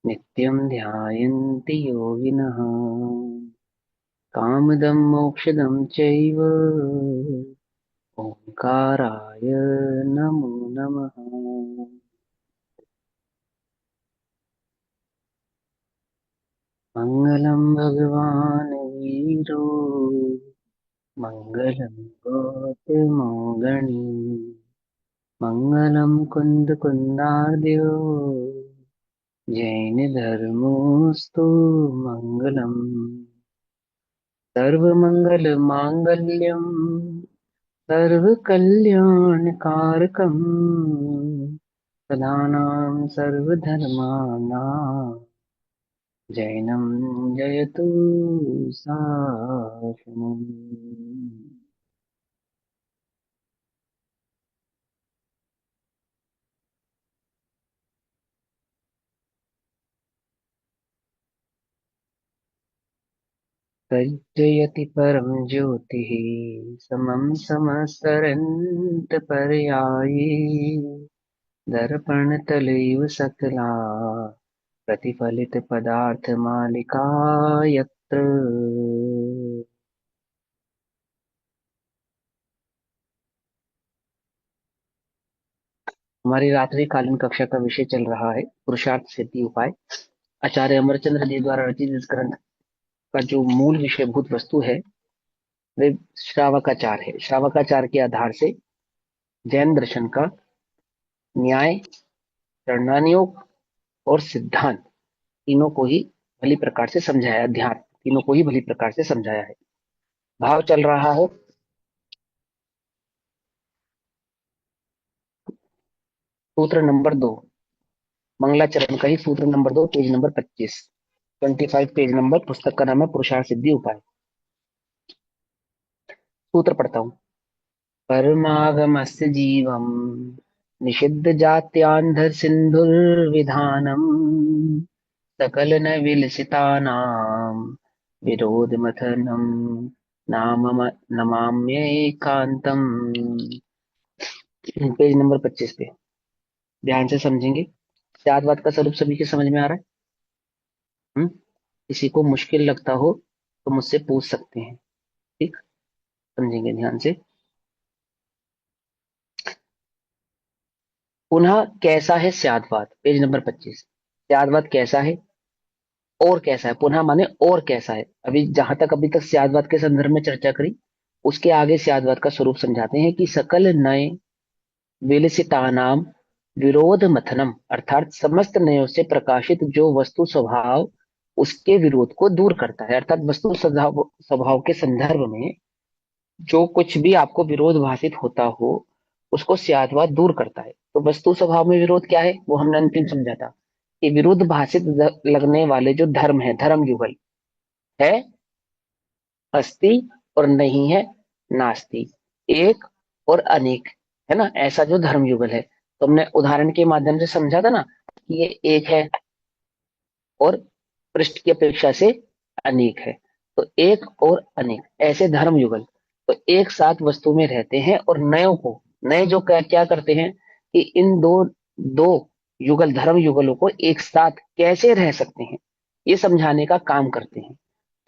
नित्यं ध्यायन्ति योगिनः कामदं मोक्षदं चैव ओंकाराय नमो नमः। मङ्गलं भगवान् वीरो मङ्गलं गौतमोगणी मङ्गलं कुन्दकुन्दार्द्यो जैनधर्मोऽस्तु मङ्गलम्। सर्वमङ्गलमाङ्गल्यं सर्वकल्याणकारकं सदानां सर्वधर्माणां जैनं जयतु शासनम्। प्रज्वलति परं ज्योतिः समं समस्तरन्तपर्यायी दर्पणतलैव सकला प्रतिफलितपदार्थमालिका यत्र। हमारी रात्रिकालीन कक्षा का विषय चल रहा है पुरुषार्थ सिद्धि उपाय। आचार्य अमरचंद्र जी द्वारा रचित इस ग्रंथ का जो मूल विषयभूत वस्तु है वे श्रावकाचार है। श्रावकाचार के आधार से जैन दर्शन का न्याय, रणनीयोग और सिद्धांत तीनों को ही भली प्रकार से समझाया, अध्यात्म तीनों को ही भली प्रकार से समझाया है। भाव चल रहा है सूत्र नंबर 2, मंगलाचरण का ही सूत्र number 2, page number 25, 25 page number. पुस्तक का नाम है पुरुषार्थ सिद्धि उपाय। सूत्र पढ़ता हूँ। परमागमस्य जीवम निषिद्ध जात्यांध सिंधुर्विधानम सकल न विलसितानाम विरोध मथनम नाम नमाम्येकांतम। पेज नंबर 25 पे ध्यान से समझेंगे। त्यागवाद का स्वरूप सभी के समझ में आ रहा है? किसी को मुश्किल लगता हो तो मुझसे पूछ सकते हैं। ठीक, समझेंगे ध्यान से। पुनः कैसा है स्यादवाद, पेज नंबर 25। स्यादवाद कैसा है और कैसा है, पुनः माने और कैसा है। अभी जहां तक अभी तक स्यादवाद के संदर्भ में चर्चा करी, उसके आगे स्यादवाद का स्वरूप समझाते हैं कि सकल नए विलसितानाम विरोध मथनम, अर्थात समस्त नयों से प्रकाशित जो वस्तु स्वभाव उसके विरोध को दूर करता है। अर्थात वस्तु स्वभाव स्वभाव के संदर्भ में जो कुछ भी आपको विरोध भाषित होता हो उसको स्यादवाद दूर करता है। तो वस्तु स्वभाव में विरोध क्या है वो हमने अंतिम समझा था कि विरुद्ध भाषित लगने वाले जो धर्म है, धर्म युगल है, अस्ति और नहीं है, नास्ति, एक और अनेक, है ना, ऐसा जो धर्म युगल है। तो हमने उदाहरण के माध्यम से समझा था ना कि ये एक है और पृष्ठ की अपेक्षा से अनेक है। तो एक और अनेक ऐसे धर्म युगल तो एक साथ वस्तु में रहते हैं और नयों को, नए जो क्या क्या करते हैं कि इन दो दो युगल धर्म युगलों को एक साथ कैसे रह सकते हैं ये समझाने का काम करते हैं।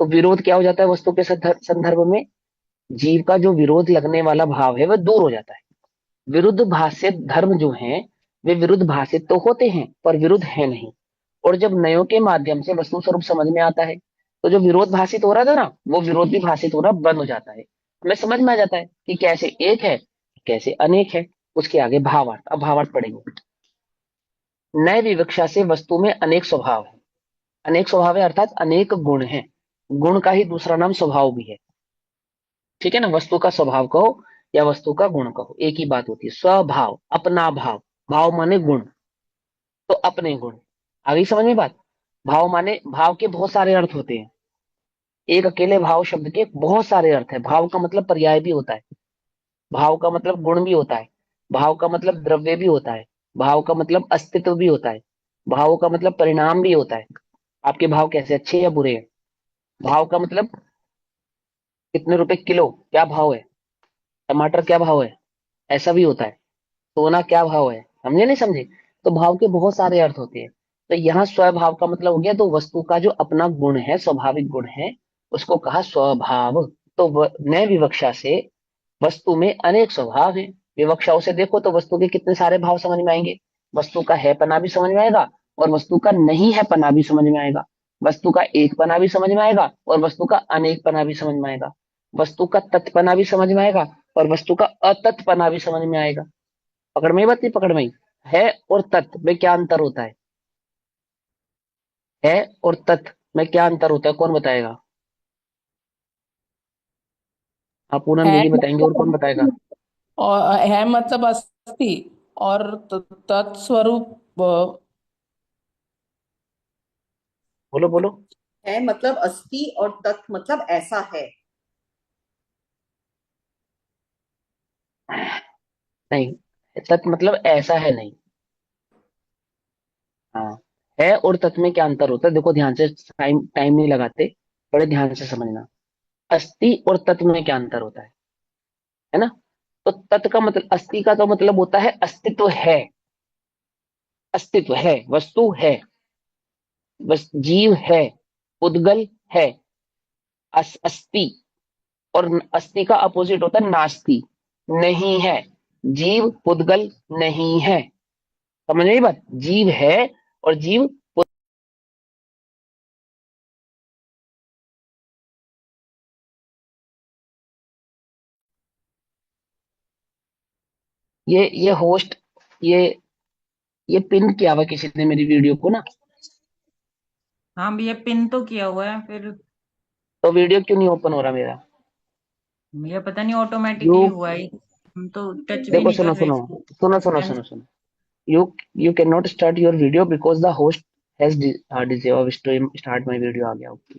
तो विरोध क्या हो जाता है वस्तु के संदर्भ में, जीव का जो विरोध लगने वाला भाव है वह दूर हो जाता है। विरुद्ध भाषित धर्म जो हैं वे विरुद्ध भाषित तो होते हैं पर विरुद्ध है नहीं। और जब नयों के माध्यम से वस्तु स्वरूप समझ में आता है तो जो विरोध भाषित हो रहा था ना वो विरोध भी भाषित होना बंद हो जाता है। हमें समझ में आ जाता है कि कैसे एक है कैसे अनेक है। उसके आगे भावार्थ, अब भावार्थ पढ़ेंगे। नए विवक्षा से वस्तु में अनेक स्वभाव है, अनेक स्वभाव है अर्थात अनेक गुण है। गुण का ही दूसरा नाम स्वभाव भी है। ठीक है ना, वस्तु का स्वभाव कहो या वस्तु का गुण कहो एक ही बात होती है। स्वभाव, अपना भाव, भाव माने गुण, तो अपने गुण। आ गई समझ में बात? भाव माने, भाव के बहुत सारे अर्थ होते हैं। एक अकेले भाव शब्द के बहुत सारे अर्थ है। भाव का मतलब पर्याय भी होता है, भाव का मतलब गुण भी होता है, भाव का मतलब द्रव्य भी होता है, भाव का मतलब अस्तित्व भी होता है, भाव का मतलब परिणाम भी होता है। आपके भाव कैसे, अच्छे या बुरे हैं। भाव का मतलब कितने रुपए किलो, क्या भाव है, टमाटर क्या भाव है, ऐसा भी होता है। सोना क्या भाव है, समझे नहीं समझे? तो भाव के बहुत सारे अर्थ होते हैं। तो यहाँ स्वभाव का मतलब हो गया, तो वस्तु का जो अपना गुण है, स्वाभाविक गुण है, उसको कहा स्वभाव। तो नए विवक्षा से वस्तु में अनेक स्वभाव हैं। विवक्षाओं से देखो तो वस्तु के कितने सारे भाव समझ में आएंगे। वस्तु का है पना भी समझ में आएगा, और वस्तु का नहीं है पना भी समझ में आएगा। वस्तु का एक पना भी समझ में आएगा, और वस्तु का अनेक पना भी समझ में आएगा। वस्तु का तत्पना भी समझ में आएगा, और वस्तु का अतत्पना भी समझ में आएगा। पकड़ में ही बात नहीं, पकड़ में ही। है और तत् में क्या अंतर होता है और तत् में क्या अंतर होता है, कौन बताएगा? आप पूनम है दीदी बताएंगे, और कौन बताएगा? मतलब, और है मतलब अस्थि, और तत्स्वरूप बोलो बोलो। है मतलब अस्थि और तत् मतलब ऐसा है। नहीं, तत् मतलब ऐसा है नहीं। हाँ, है और तत् में क्या अंतर होता है, देखो ध्यान से, टाइम टाइम नहीं लगाते, बड़े ध्यान से समझना। अस्थि और तत्व में क्या अंतर होता है ना? तो तत् का मतलब, अस्थि का तो मतलब होता है अस्तित्व है। अस्तित्व है, वस्तु है, बस जीव है, उद्गल है। अस्थि, और अस्थि का अपोजिट होता है नास्ति, नहीं है। जीव पुद्गल नहीं है। समझ रही बात? जीव है और जीव, ये होस्ट, ये ये पिन किया हुआ किसी ने मेरी वीडियो को ना। हाँ भैया, पिन तो किया हुआ है फिर। तो वीडियो क्यों नहीं ओपन हो रहा मेरा? भैया पता नहीं यू, ऑटोमेटिकली हुआ ही, हम तो टच भी देखो नहीं सुनो कर रहे सुनो, इसको। सुनो सुनो मैंने सुनो सुनो। You you can not start your video because the host has disabled stream start my video, आ गया ओके।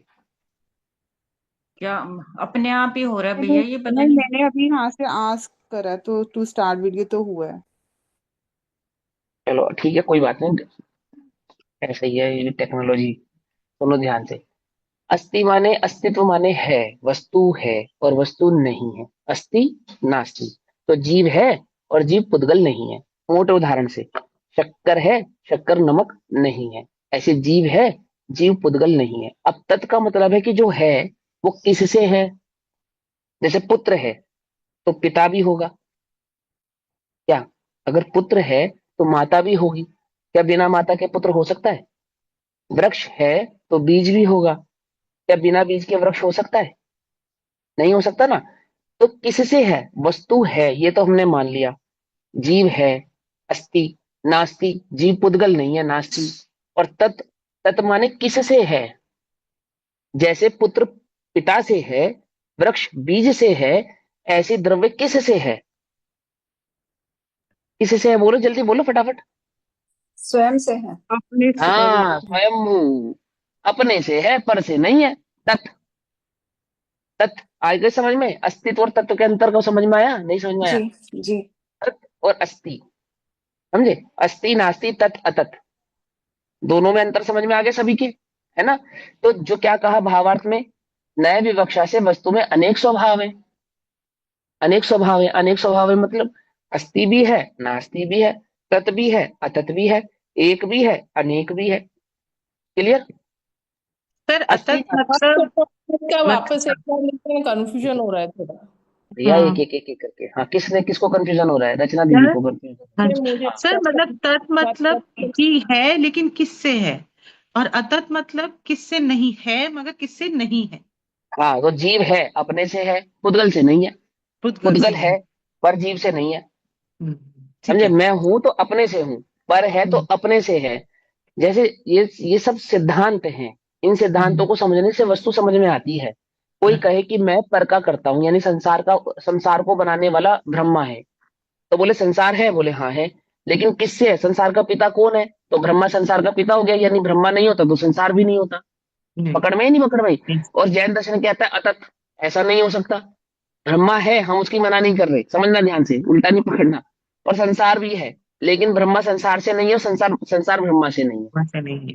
क्या अपने आप ही हो रहा है नहीं भैया, ये पता नहीं, नहीं। मैंने अभी यहाँ से आस्क करा तो टू स्टार्ट वीडियो तो हुआ है। चलो ठीक है, कोई बात नहीं, ऐसा ही है ये टेक्नोलॉजी। सुनो ध्यान से। अस्ति माने अस्तित्व, माने है, वस्तु है और वस्तु नहीं है। अस्ति नास्ति। तो जीव है और जीव पुद्गल नहीं है। मोटे उदाहरण से, शक्कर है, शक्कर नमक नहीं है। ऐसे जीव है, जीव पुद्गल नहीं है। अब तत् का मतलब है कि जो है वो किससे है। जैसे पुत्र है तो पिता भी होगा क्या? अगर पुत्र है तो माता भी होगी क्या? बिना माता के पुत्र हो सकता है? वृक्ष है तो बीज भी होगा क्या? बिना बीज के वृक्ष हो सकता है? नहीं हो सकता ना। तो किससे है? वस्तु है, ये तो हमने मान लिया। जीव है, अस्ति, नास्ति, जीव पुद्गल नहीं है, नास्ति। और तत्, तत् माने किससे है। जैसे पुत्र पिता से है, वृक्ष बीज से है, ऐसे द्रव्य किससे है? किससे है, बोलो जल्दी बोलो फटाफट। स्वयं से है। अपने स्वरूप हाँ, में। स्वयं, अपने से है, पर से नहीं है। तत्, तत् आ गए समझ में? अस्तित्व और तत्व के अंतर को समझ में आया, नहीं समझ में जी आया? जी। तत् और अस्ति, समझे? अस्ति नास्ति तत् अतत्, दोनों में अंतर समझ में आ गए सभी के, है ना? तो जो क्या कहा भावार्थ में, नए विवक्षा से वस्तु में अनेक स्वभाव है। अनेक स्वभाव है, अनेक स्वभाव है मतलब अस्ति भी है, नास्ति भी है, तत् भी है, अतत् भी है, एक भी है, अनेक भी है। क्लियर? सर अस्ति अतत और मतलब, क्या, मत वापस एक बार लिखने में कंफ्यूजन हो रहा है थोड़ा। भैया एक हाँ एक एक एक करके, हाँ, किसने किसको कंफ्यूजन हो रहा है? रचना दीदी सर। को कंफ्यूजन। हाँ ये जी। मुझे सर मतलब तत् मतलब कि है लेकिन किससे है, और अतत मतलब किससे नहीं है मगर किससे नहीं है। हाँ, तो जीव है, अपने से है, पुद्गल से नहीं है। पुद्गल से पुद्गल नहीं। है पर जीव से नहीं है। ठीक समझे? है। मैं हूं तो अपने से हूं, पर है तो हम्म, अपने से है। जैसे ये सब सिद्धांत हैं। इन सिद्धांतों हम्म, को समझने से वस्तु समझ में आती है। कोई कहे कि मैं पर का करता हूं, यानी संसार को बनाने वाला ब्रह्मा है, तो बोले संसार है, बोले हाँ है। लेकिन किससे है? संसार का पिता कौन है? तो ब्रह्मा संसार का पिता हो गया, यानी ब्रह्मा नहीं होता तो संसार भी नहीं होता। नहीं, पकड़ में ही नहीं, पकड़ में ही। नहीं, और जैन दर्शन कहता है अतत, ऐसा नहीं हो सकता। ब्रह्मा है, हम उसकी मना नहीं कर रहे, समझना ध्यान से, उल्टा नहीं पकड़ना। और संसार भी है, लेकिन ब्रह्मा संसार से नहीं है, और संसार संसार ब्रह्मा से नहीं है। वैसे नहीं है।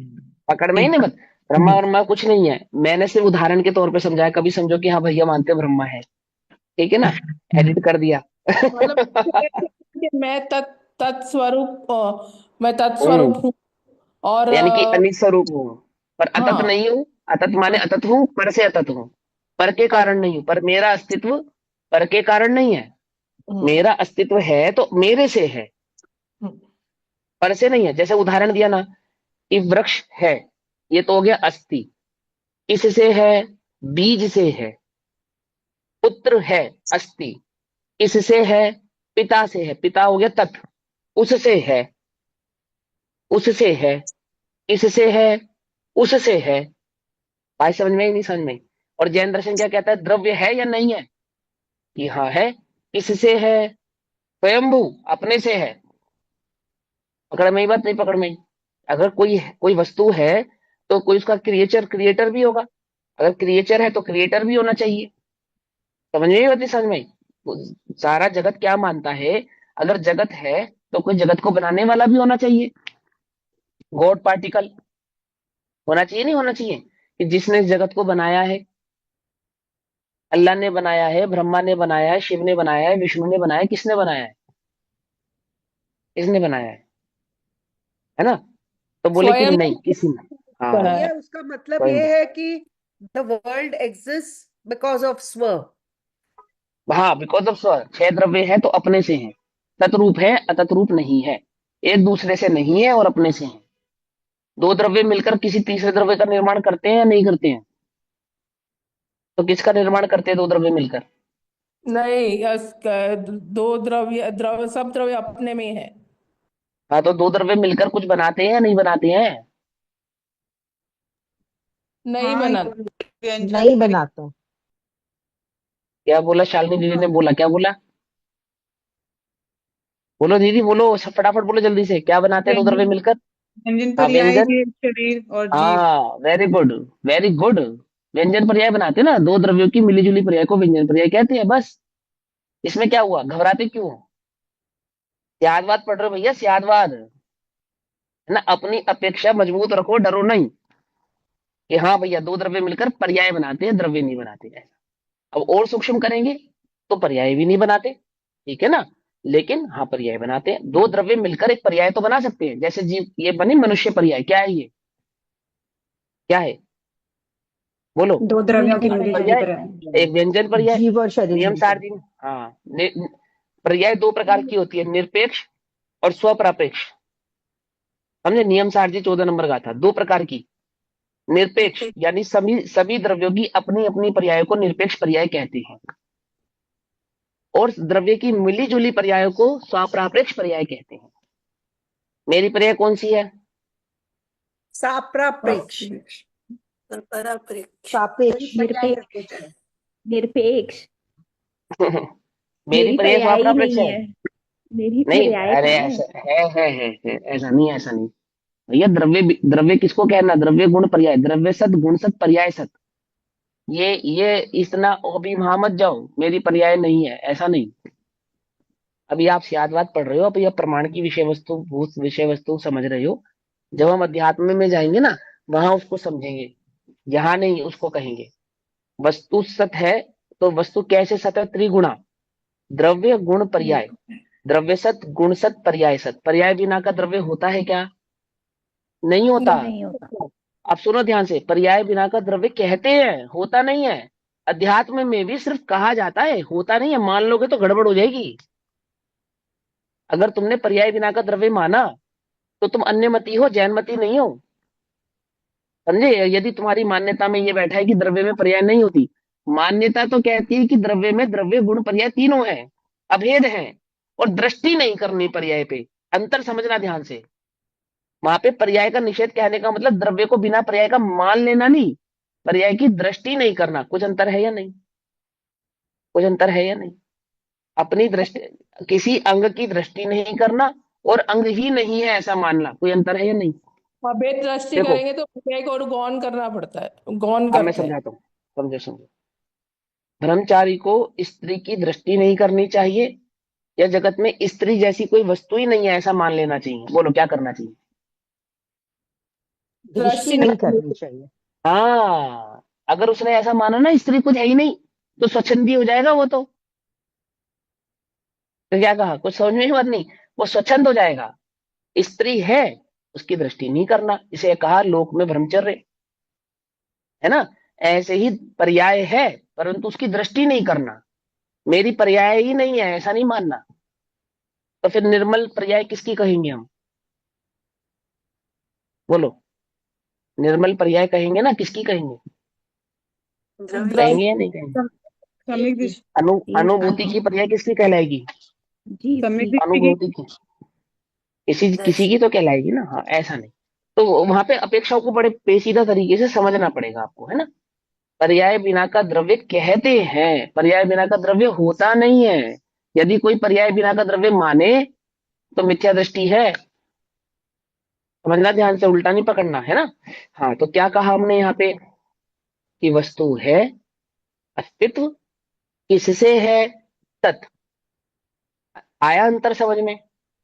पकड़ में ही ठीक नहीं है। बत। ब्रह्मा ब्रह्मा कुछ नहीं है, मैंने सिर्फ उदाहरण के तौर पे समझाया, कभी समझो कि हाँ भैया मानते हैं ब्रह्मा है, ठीक है ना? एडिट कर दिया। मतलब कि मैं तत्स्वरूप, मैं हम्म, तत्स्वरूप हूँ। और यानी कि अनित स्वरूप हूँ, पर अतत हाँ। नहीं हूँ। अतत माने अतत हूँ, पर से अतत हूँ। पर के हाँ। कारण नहीं हूँ, पर मेरा अस्तित्व पर के कारण नहीं है। हम्म। मेरा अस्तित्व है तो मेरे से है, हम्म। पर से नहीं है। जैसे उदाहरण दिया ना कि वृक्ष है, ये तो हो गया अस्थि। इससे है, बीज से है। पुत्र है, अस्थि। इससे है, पिता से है। पिता हो गया तत्व, उससे है, उससे है, इससे है, उससे है। भाई समझ में ही नहीं, समझ में ही। और जैन दर्शन क्या कहता है, द्रव्य है या नहीं है? कि हाँ है। किससे है? स्वयंभू, अपने से है। पकड़ में ही बात, नहीं पकड़ में ही? अगर कोई वस्तु है तो कोई उसका क्रिएटर भी होगा। अगर क्रिएचर है तो क्रिएटर भी होना चाहिए। समझ में ही बात, नहीं समझ में आई? सारा जगत क्या मानता है, अगर जगत है तो कोई जगत को बनाने वाला भी होना चाहिए। गॉड पार्टिकल होना चाहिए, नहीं होना चाहिए? कि जिसने इस जगत को बनाया है, अल्लाह ने बनाया है, ब्रह्मा ने बनाया है, शिव ने बनाया है, विष्णु ने बनाया है। किसने बनाया है? इसने बनाया है ना? तो बोले कि स्वयं नहीं, किसी ने। तो हाँ, बनाया। ये उसका मतलब कोई ये है कि the world exist because of स्व। हाँ, बिकॉज ऑफ स्वर। छह द्रव्य है तो अपने से है। तत्रूप है, अतत रूप नहीं है। एक दूसरे से नहीं है और अपने से है। दो द्रव्य मिलकर किसी तीसरे द्रव्य का निर्माण करते हैं या नहीं करते हैं? तो किसका निर्माण करते हैं दो द्रव्य मिलकर? नहीं, दो द्रव्य द्रव्य सब द्रव्य अपने में है। हाँ, तो दो द्रव्य मिलकर कुछ बनाते हैं या नहीं बनाते हैं? नहीं हाँ, बना। एक व्यंजन नहीं पर बनाता। क्या बोला शालिनी दीदी ने? बोला, क्या बोला? बोलो दीदी, बोलो, सब फटाफट बोलो, जल्दी से। क्या बनाते हैं दो द्रव्य व्यंजन मिलकर? व्यंजन हाँ, पर्याय व्यंजन। है शरीर और जीव। हाँ, वेरी गुड, वेरी गुड। व्यंजन पर्याय बनाते हैं ना, दो द्रव्यों की मिलीजुली पर्याय को व्यंजन पर्याय कहते हैं, बस। इसमें क्या हुआ, घबराते क्यों हो? सियादवाद पढ़ रहे हो भैया, सियादवाद है ना। अपनी अपेक्षा मजबूत रखो, डरो नहीं। कि हाँ भैया, दो द्रव्य मिलकर पर्याय बनाते हैं, द्रव्य नहीं बनाते हैं। अब और सूक्ष्म करेंगे तो पर्याय भी नहीं बनाते, ठीक है ना। लेकिन हाँ, पर्याय बनाते हैं। दो द्रव्य मिलकर एक पर्याय तो बना सकते हैं। जैसे जीव, ये बनी मनुष्य पर्याय। क्या है ये? क्या है? बोलो। दो द्रव्यों की मनुष्य मिलीजुली पर्याय, पर्याय। एक व्यंजन पर्याय। जीव और शरीर नियम मिलकर। सारणी। हाँ, पर्याय दो प्रकार की होती है, निरपेक्ष और स्वप्रापेक्ष। हमने नियम सारणी 14 नंबर का था, दो प्रकार की। निरपेक्ष यानी सभी सभी द्रव्यों की अपनी अपनी पर्याय को निरपेक्ष पर्याय कहते हैं। और द्रव्य की मिली जुली पर्यायों को स्वाप्रापेक्ष पर्याय कहते हैं। मेरी पर्याय कौन सी है? साप्रापेक्ष। परापेक्ष। वही सापेक्ष। पर्याय निरपेक्ष। निर्देश है। निरपेक्ष। मेरी मेरी पर्याय पर्याय ही स्वाप्रापेक्ष नहीं है। है। मेरी नहीं, पर्याय अरे कहाँ है? ऐसा है, ऐसा नहीं है, ऐसा नहीं। भैया, द्रव्य किसको कहना? द्रव्य गुण पर्याय, द्रव्य सत गुण सत पर्याय सत। ये इतना अभिमा मत जाओ, मेरी पर्याय नहीं है, ऐसा नहीं। अभी आप सियादवाद पढ़ रहे हो, अभी आप प्रमाण की विषय वस्तु, भूत विषय वस्तु समझ रहे हो। जब हम अध्यात्म में जाएंगे ना, वहां उसको समझेंगे। यहाँ नहीं, उसको कहेंगे। वस्तु सत है तो वस्तु कैसे सत है? त्रिगुणा। द्रव्य गुण पर्याय। द्रव्य सत गुण सत पर्याय सत। पर्याय बिना का द्रव्य होता है क्या? नहीं होता। नहीं होता। अब सुनो ध्यान से, पर्याय बिना का द्रव्य कहते हैं, होता नहीं है। अध्यात्म में भी सिर्फ कहा जाता है, होता नहीं है। मान लोगे तो गड़बड़ हो जाएगी। अगर तुमने पर्याय बिना का द्रव्य माना तो तुम अन्यमति हो, जैनमति नहीं हो। समझे? यदि तुम्हारी मान्यता में ये बैठा है कि द्रव्य में पर्याय नहीं होती। मान्यता तो कहती है कि द्रव्य में द्रव्य गुण पर्याय तीनों हैं, अभेद हैं। और दृष्टि नहीं करनी पर्याय पे। अंतर समझना ध्यान से। वहां पे पर्याय का निषेध कहने का मतलब द्रव्य को बिना पर्याय का मान लेना नहीं, पर्याय की दृष्टि नहीं करना। कुछ अंतर है या नहीं? कुछ अंतर है या नहीं? अपनी दृष्टि, किसी अंग की दृष्टि नहीं करना और अंग ही नहीं है ऐसा मानना, कोई अंतर है या नहीं? अभेद दृष्टि देखो, करेंगे तो प्रत्यय को और गौण करना पड़ता है, गौण अब मैं करते हैं। समझाता हूँ। समझो समझो। ब्रह्मचारी को स्त्री की दृष्टि नहीं करनी चाहिए, या जगत में स्त्री जैसी कोई वस्तु ही नहीं है ऐसा मान लेना चाहिए? बोलो, क्या करना चाहिए? दृष्टि दृष्टि नहीं नहीं। करनी चाहिए। हाँ, अगर उसने ऐसा माना ना, स्त्री कुछ है ही नहीं, तो स्वच्छंदी हो जाएगा वो तो क्या कहा? कुछ समझ में ही बात नहीं। वो स्वच्छंद हो जाएगा। स्त्री है उसकी दृष्टि नहीं करना, इसे कहा लोक में ब्रह्मचर्य, है ना। ऐसे ही पर्याय है, परंतु उसकी दृष्टि नहीं करना, मेरी पर्याय ही नहीं है ऐसा नहीं मानना। तो फिर निर्मल पर्याय किसकी कहेंगे हम, बोलो। निर्मल पर्याय कहेंगे ना, किसकी कहेंगे, द्रव्य कहेंगे या नहीं कहेंगे। सम्यक दृष्टि। अनुभूति की पर्याय किसकी कहलाएगी, जीव सम्यक की। दृष्टि की। अनुभूति की, किसी की तो कहलाएगी ना। हाँ, ऐसा नहीं। तो वहां पे अपेक्षाओं को बड़े पेचीदा तरीके से समझना पड़ेगा आपको, है ना। पर्याय बिना का द्रव्य कहते हैं, पर्याय बिना का द्रव्य होता नहीं है। यदि कोई पर्याय बिना का द्रव्य माने तो मिथ्या दृष्टि है, समझना ध्यान से, उल्टा नहीं पकड़ना, है ना। हाँ, तो क्या कहा हमने यहाँ पे कि वस्तु है, अस्तित्व किससे है, तत्। आया अंतर समझ में,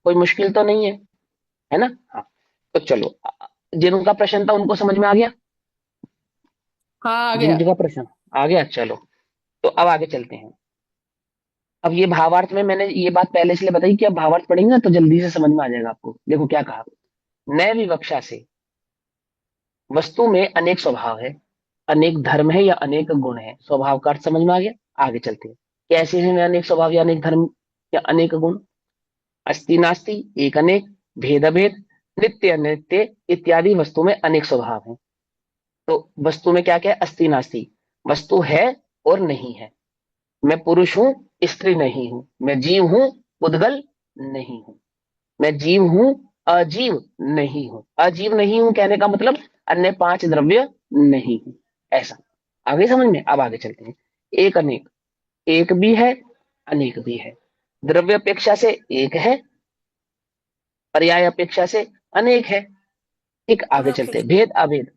कोई मुश्किल तो नहीं है ना। हाँ, तो चलो, जिनका प्रश्न था उनको समझ में आ गया, हाँ आ गया। जिनका प्रश्न आ गया, चलो तो अब आगे चलते हैं। अब ये भावार्थ में मैंने ये बात पहले इसलिए बताई कि अब भावार्थ पढ़ेंगे ना तो जल्दी से समझ में आ जाएगा आपको। देखो क्या कहा, नए विवक्षा से वस्तु में अनेक स्वभाव है, अनेक धर्म है या अनेक गुण है। स्वभाव का अर्थ समझ में आ गया, आगे चलते हैं। कैसे हैं वे अनेक स्वभाव या अनेक धर्म या अनेक गुण। अस्ति नास्ति, एक अनेक, भेद अभेद, नित्य अनित्य इत्यादि वस्तु में अनेक स्वभाव हैं। तो वस्तु में क्या क्या है, अस्ति नास्ति, वस्तु है और नहीं है। मैं पुरुष हूं, स्त्री नहीं हूं, मैं जीव हूं, उद्गल नहीं हूं, मैं जीव हूं, अजीव नहीं हूं। अजीव नहीं हूं कहने का मतलब अन्य पांच द्रव्य नहीं हूं, ऐसा। आगे समझ में, अब आगे चलते हैं। एक अनेक, एक भी है अनेक भी है, द्रव्य अपेक्षा से एक है, पर्याय अपेक्षा से अनेक है। ठीक, आगे चलते हैं। भेद अभेद,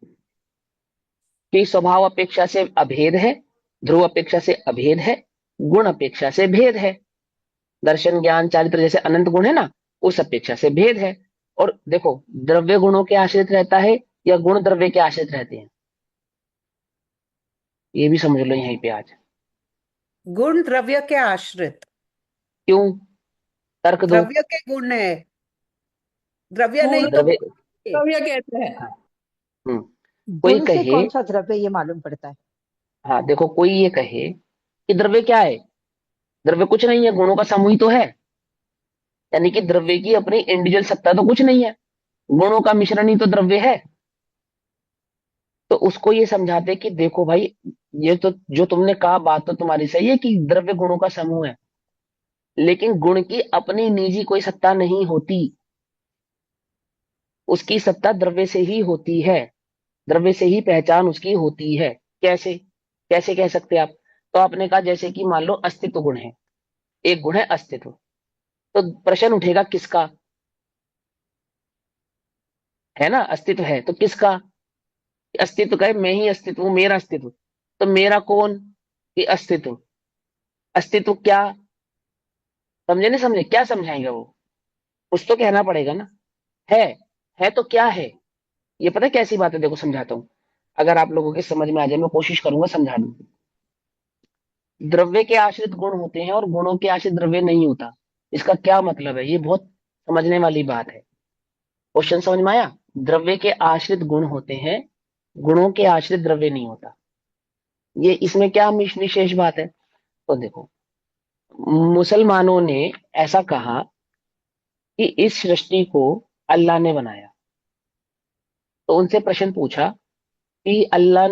कि स्वभाव अपेक्षा से अभेद है, ध्रुव अपेक्षा से अभेद है, गुण अपेक्षा से भेद है। दर्शन ज्ञान चारित्र जैसे अनंत गुण है ना, उस अपेक्षा से भेद है। और देखो, द्रव्य गुणों के आश्रित रहता है या गुण द्रव्य के आश्रित रहते हैं, ये भी समझ लो यहीं पे आज। गुण द्रव्य के आश्रित। क्यों, तर्क दो। द्रव्य के गुण है, द्रव्य नहीं गुण तो द्रव्य, द्रव्य कहते हैं। हाँ, कोई गुण से कहे, कौन सा द्रव्य ये मालूम पड़ता है। हाँ देखो, कोई ये कहे कि द्रव्य क्या है, द्रव्य कुछ नहीं है, गुणों का समूह ही तो है। यानी कि द्रव्य की अपनी इंडिविजुअल सत्ता तो कुछ नहीं है, गुणों का मिश्रण ही तो द्रव्य है। तो उसको ये समझाते कि देखो भाई, ये तो जो तुमने कहा बात तो तुम्हारी सही है कि द्रव्य गुणों का समूह है, लेकिन गुण की अपनी निजी कोई सत्ता नहीं होती, उसकी सत्ता द्रव्य से ही होती है, द्रव्य से ही पहचान उसकी होती है। कैसे, कैसे कह सकते आप। तो आपने कहा जैसे कि मान लो अस्तित्व गुण है, एक गुण है अस्तित्व, तो प्रश्न उठेगा किसका, है ना, अस्तित्व है तो किसका। अस्तित्व का है, मैं ही अस्तित्व हूं, मेरा अस्तित्व। तो मेरा कौन, कि अस्तित्व। अस्तित्व क्या, समझे नहीं समझे, क्या समझाएंगे वो, कुछ तो कहना पड़ेगा ना। है है तो क्या है, ये पता है कैसी बात है, देखो समझाता हूँ। अगर आप लोगों के समझ में आ जाए, मैं कोशिश करूंगा समझा दूं। द्रव्य के आश्रित गुण होते हैं और गुणों के आश्रित द्रव्य नहीं होता। इसका क्या मतलब है, ये बहुत समझने वाली बात है। क्वेश्चन समझ में आया। द्रव्य के आश्रित गुण होते हैं, गुणों के आश्रित द्रव्य नहीं होता। ये इसमें क्या विशेष बात है, तो देखो, मुसलमानों ने ऐसा कहा कि इस सृष्टि को अल्लाह ने बनाया। तो उनसे प्रश्न पूछा कि अल्लाह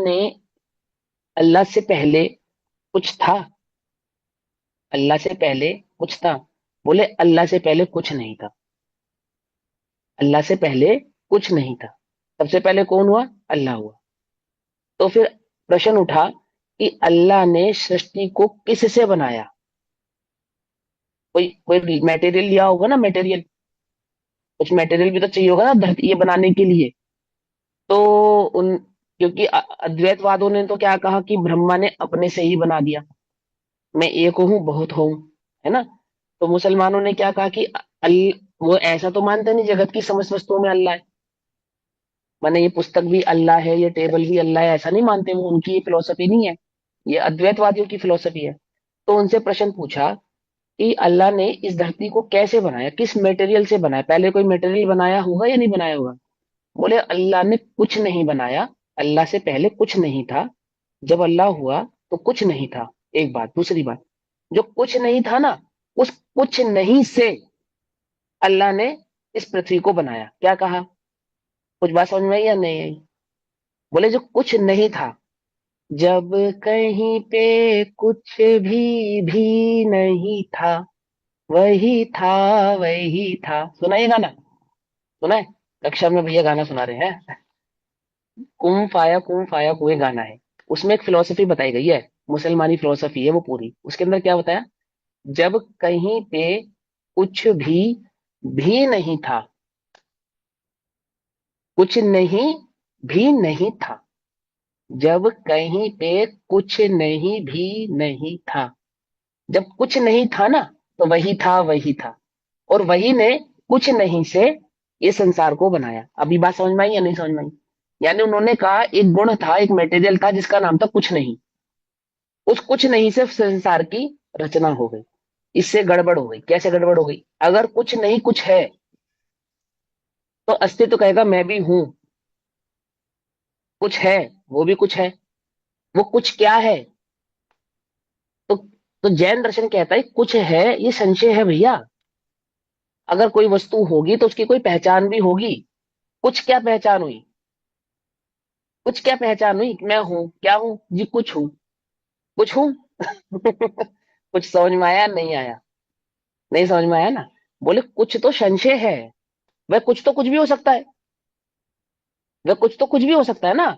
से पहले कुछ था, अल्लाह से पहले कुछ था। बोले अल्लाह से पहले कुछ नहीं था, अल्लाह से पहले कुछ नहीं था। सबसे पहले कौन हुआ, अल्लाह हुआ। तो फिर प्रश्न उठा कि अल्लाह ने सृष्टि को किससे बनाया। कोई कोई मटेरियल लिया होगा ना, मटेरियल, कुछ मटेरियल भी तो चाहिए होगा ना धरती ये बनाने के लिए। तो उन, क्योंकि अद्वैतवादियों ने तो क्या कहा कि ब्रह्मा ने अपने से ही बना दिया, मैं एक हूँ बहुत हूँ, है ना। तो मुसलमानों ने क्या कहा कि वो ऐसा तो मानते नहीं जगत की समस्त वस्तुओं में अल्लाह है, माने ये पुस्तक भी अल्लाह है, ये टेबल भी अल्लाह है, ऐसा नहीं मानते वो, उनकी ये फिलोसफी नहीं है, ये अद्वैतवादियों की फिलोसफी है। तो उनसे प्रश्न पूछा कि अल्लाह ने इस धरती को कैसे बनाया, किस मटेरियल से बनाया, पहले कोई मटेरियल बनाया होगा या नहीं बनाया होगा। बोले अल्लाह ने कुछ नहीं बनाया, अल्लाह से पहले कुछ नहीं था, जब अल्लाह हुआ तो कुछ नहीं था। एक बात। दूसरी बात, जो कुछ नहीं था ना, उस कुछ नहीं से अल्लाह ने इस पृथ्वी को बनाया। क्या कहा? कुछ बात समझ में आई या नहीं आई? बोले जो कुछ नहीं था, जब कहीं पे कुछ भी नहीं था, वही था, वही था। सुना ये गाना? सुना है? कक्षा में भैया गाना सुना रहे हैं। कुम फाया कुए गाना है। उसमें एक फिलोसफी बताई गई है, मुसलमानी फिलोसफी है वो पूरी। उसके अंदर क्या बताया? जब कहीं पे कुछ भी नहीं था, कुछ नहीं भी नहीं था, जब कहीं पे कुछ नहीं भी नहीं था, जब कुछ नहीं था ना, तो वही था, वही था। और वही ने कुछ नहीं से ये संसार को बनाया। अभी बात समझ में आई या नहीं समझ में आई? यानी उन्होंने कहा एक गुण था, एक मटेरियल था जिसका नाम था कुछ नहीं। उस कुछ नहीं से संसार की रचना हो गई। इससे गड़बड़ हो गई। कैसे गड़बड़ हो गई? अगर कुछ नहीं कुछ है, तो अस्तित्व कहेगा मैं भी हूं। कुछ है, वो भी कुछ है। वो कुछ क्या है? तो तो जैन दर्शन कहता है कुछ है ये संशय है भैया। अगर कोई वस्तु होगी तो उसकी कोई पहचान भी होगी। कुछ क्या पहचान हुई? कुछ क्या पहचान हुई? मैं हूं, क्या हूं जी? कुछ हूं, कुछ हूं। कुछ समझ में आया नहीं आया? नहीं समझ में आया ना? बोले कुछ तो संशय है। वह कुछ तो कुछ भी हो सकता है। वह कुछ तो कुछ भी हो सकता है ना।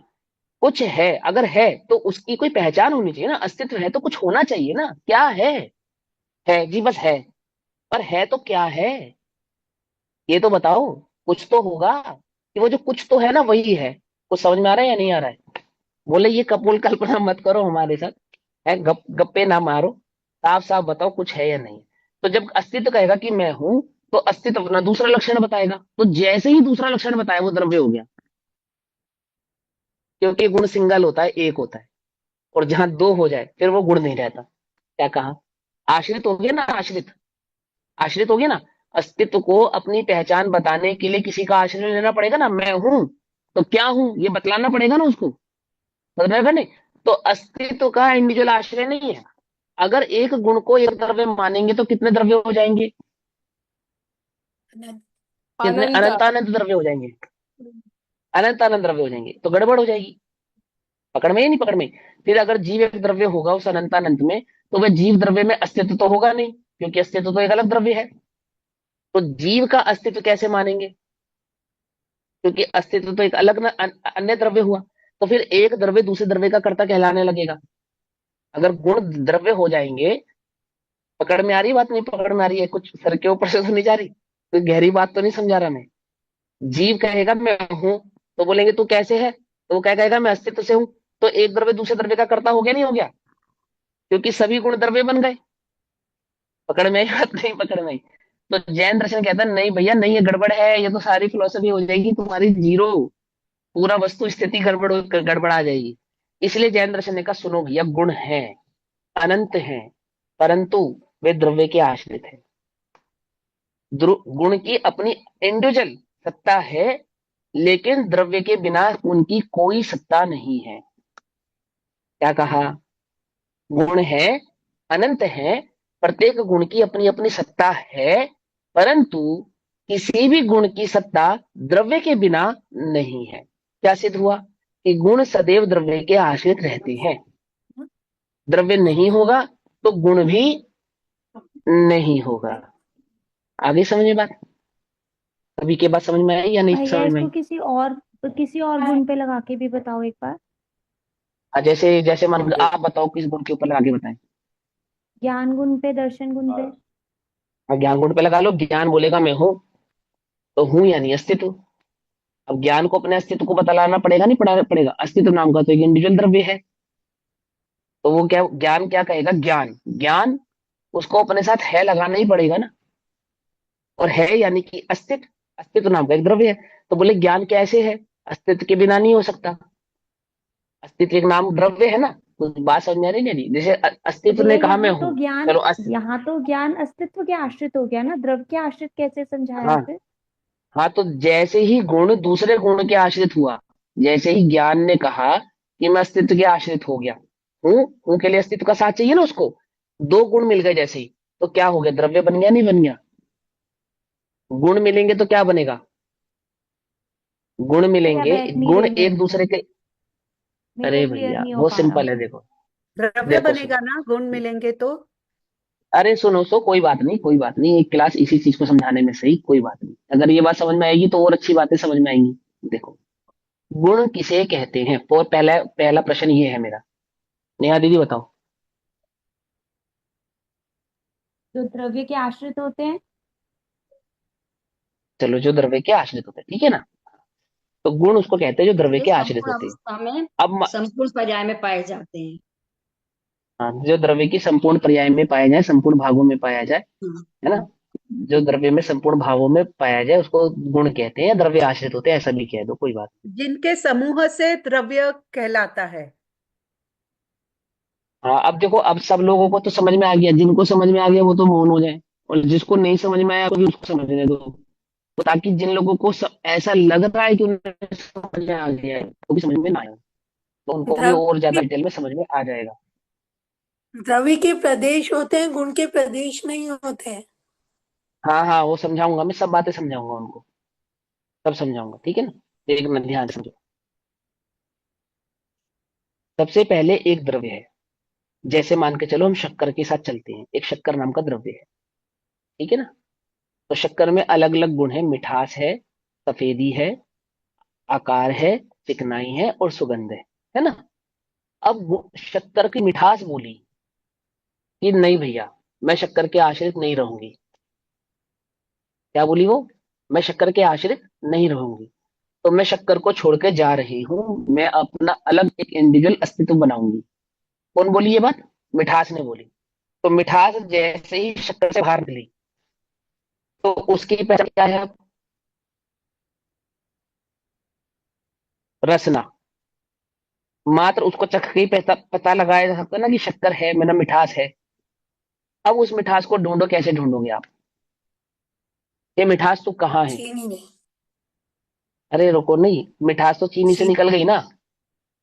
कुछ है, अगर है तो उसकी कोई पहचान होनी चाहिए ना। अस्तित्व है तो कुछ होना चाहिए ना। क्या है? है जी, बस है। पर है तो क्या है? ये तो बताओ। कुछ तो होगा कि वो जो कुछ तो है ना वही है। कुछ समझ में आ रहा है या नहीं आ रहा है? बोले ये कपोल कल्पना मत करो हमारे साथ। है गप्पे ना मारो। साफ साफ बताओ कुछ है या नहीं। तो जब अस्तित्व कहेगा कि मैं हूं, तो अस्तित्व अपना दूसरा लक्षण बताएगा। तो जैसे ही दूसरा लक्षण बताया वो द्रव्य हो गया। क्योंकि गुण सिंगल होता है, एक होता है। और जहां दो हो जाए फिर वो गुण नहीं रहता। क्या कहा? आश्रित हो गया ना, आश्रित। आश्रित हो गया ना। अस्तित्व को अपनी पहचान बताने के लिए किसी का आश्रय लेना पड़ेगा ना। मैं हूं तो क्या हूं ये बतलाना पड़ेगा ना उसको। बतलाएगा नहीं। तो अस्तित्व का इंडिविजुअल आश्रय नहीं है। अगर एक गुण को एक द्रव्य मानेंगे तो कितने द्रव्य हो जाएंगे? कितने? अनंत। अनंत अनंत द्रव्य हो जाएंगे। अनंत अनंत द्रव्य हो जाएंगे तो गड़बड़ हो जाएगी। पकड़ में ही नहीं? पकड़ में? फिर अगर जीव एक द्रव्य होगा उस अनंत अनंत में, तो वह जीव द्रव्य में अस्तित्व तो होगा नहीं, क्योंकि अस्तित्व तो एक अलग द्रव्य है। तो जीव का अस्तित्व कैसे मानेंगे? क्योंकि अस्तित्व तो एक अलग अन्य द्रव्य हुआ। तो फिर एक द्रव्य दूसरे द्रव्य का कर्ता कहलाने लगेगा। अगर गुण द्रव्य हो जाएंगे। पकड़ में आ रही है बात? नहीं पकड़ में आ रही है? कुछ सर के ऊपर से तो नहीं जा रही? कोई गहरी बात तो नहीं समझा रहा मैं? जीव कहेगा मैं हूं, तो बोलेंगे तू कैसे है? तो वो क्या कहेगा? मैं अस्तित्व से हूं। तो एक द्रव्य दूसरे द्रव्य का कर्ता हो गया नहीं हो गया? क्योंकि सभी गुण द्रव्य बन गए। पकड़ में आई बात? नहीं पकड़ में आई? तो जैन दर्शन कहता है नहीं भैया नहीं, ये गड़बड़ है। ये तो सारी फिलोसफी हो जाएगी तुम्हारी जीरो। पूरा वस्तु स्थिति गड़बड़ा जाएगी। इसलिए जैन दर्शन ने कहा सुनो भैया, गुण है, अनंत है, परंतु वे द्रव्य के आश्रित है। गुण की अपनी इंडिविजुअल सत्ता है, लेकिन द्रव्य के बिना उनकी कोई सत्ता नहीं है। क्या कहा? गुण है, अनंत है, प्रत्येक गुण की अपनी अपनी सत्ता है, परंतु किसी भी गुण की सत्ता द्रव्य के बिना नहीं है। क्या सिद्ध हुआ? कि गुण सदैव द्रव्य के आश्रित रहते हैं। द्रव्य नहीं होगा तो गुण भी नहीं होगा। आगे समझ बात? अभी के बात समझ में आई या नहीं भैया समझ में इसको आई? किसी और गुण पे लगा के भी बताओ एक बार। जैसे जैसे मान लो, आप बताओ किस गुण के ऊपर आगे बताएं। ज्ञान गुण पे, दर्शन गुण पे। ज्ञान गुण पे लगा लो। ज्ञान बोलेगा मैं हूं, तो हूं यानी अस्तित्व। अब ज्ञान को अपने अस्तित्व को बतलाना पड़ेगा नहीं पढ़ाना पड़ेगा? अस्तित्व नाम का तो एक इंडिविजुअल द्रव्य है। तो वो क्या, ज्ञान क्या कहेगा? ज्ञान ज्ञान उसको अपने साथ है लगाना ही पड़ेगा ना। और है यानी कि अस्तित्व, अस्तित्व नाम का एक द्रव्य है। तो बोले ज्ञान कैसे है? अस्तित्व के बिना नहीं हो सकता। अस्तित्व एक नाम द्रव्य है ना। तो बात समझ में आ रही है नहीं? जैसे तो अस्तित्व भैया ने कहा मैं हूं। चलो अस्तित्व। यहाँ तो ज्ञान अस्तित्व के आश्रित हो गया ना, द्रव के आश्रित कैसे समझाया हाँ, आपने? हाँ, तो जैसे ही गुण दूसरे गुण के आश्रित हुआ, जैसे ही ज्ञान ने कहा कि मैं अस्तित्व के आश्रित हो गया हूँ के लिए अस्तित्व का साथ चाहिए ना उसको, दो गुण मिल गए जैसे ही, तो क्या हो गया, द्रव्य बन गया नहीं बन गया? गुण मिलेंगे तो क्या बनेगा? गुण भैया मिलेंगे, बैठ नहीं गुण रही मैं, एक दूसरे के। मेरे को अरे क्लियर भैया नहीं हो बहुत पा रहा। सिंपल है, देखो। द्रव्य देखो बनेगा सुनो, ना गुण मिलेंगे तो। अरे सुनो, सो कोई बात नहीं, कोई बात नहीं, एक क्लास इसी चीज को समझाने में सही, कोई बात नहीं, अगर ये बात समझ में आएगी तो और अच्छी बातें समझ में आएंगी। देखो, गुण किसे कहते हैं, और पहला पहला प्रश्न ये है मेरा। नेहा दीदी बताओ। जो द्रव्य के आश्रित होते हैं। चलो, जो द्रव्य के आश्रित होते हैं, ठीक है ना, तो गुण उसको कहते हैं जो द्रव्य जो के आश्रित संपूर्ण होते हैं। अवस्था में अब संपूर्ण पर्याय में पाए जाते हैं। हाँ, जो द्रव्य की संपूर्ण पर्याय में पाया जाए, संपूर्ण भागों में पाया जाए, हम्म, है ना, जो द्रव्य में संपूर्ण भावों में पाया जाए उसको गुण कहते हैं, या द्रव्य आश्रित होते हैं, ऐसा भी कह दो, कोई बात जिनके समूह से द्रव्य कहलाता है। नहीं। हाँ, अब देखो, अब सब लोगों को तो समझ में आ गया, जिनको समझ में आ गया वो तो मौन हो जाए, और जिसको नहीं समझ में आया तो भी उसको समझने दो, तो ताकि जिन लोगों को ऐसा लग रहा है कि उन्हें समझ में आ गया है, वो भी समझ में ना आए, तो उनको भी द्रव्य और ज्यादा के डिटेल में समझ में आ जाएगा। द्रव्य के प्रदेश होते हैं, गुण के प्रदेश नहीं होते हैं। हाँ हाँ, वो समझाऊंगा, मैं सब बातें समझाऊंगा उनको, सब समझाऊंगा, ठीक है ना। एक मिनट ध्यान से समझो। सबसे पहले एक द्रव्य है, जैसे मान के चलो हम शक्कर के साथ चलते हैं, एक शक्कर नाम का द्रव्य है, ठीक है ना। तो शक्कर में अलग अलग गुण है, मिठास है, सफेदी है, आकार है, चिकनाई है और सुगंध है ना। अब शक्कर की मिठास बोली कि नहीं भैया, मैं शक्कर के आश्रित नहीं रहूंगी। क्या बोली वो? मैं शक्कर के आश्रित नहीं रहूंगी, तो मैं शक्कर को छोड़ के जा रही हूँ, मैं अपना अलग एक इंडिविजुअल अस्तित्व बनाऊंगी। कौन बोली ये बात? मिठास ने बोली। तो मिठास जैसे ही शक्कर से बाहर निकली, तो उसकी पहचान क्या है अब? रसना। मात्र उसको चख के ही पता लगाया जा सकता है ना कि शक्कर है, मेरा मिठास है। अब उस मिठास को ढूंढो, कैसे ढूंढोगे आप? ये मिठास तो कहाँ है? चीनी नहीं। अरे रुको, नहीं, मिठास तो चीनी से चीनी निकल गई ना,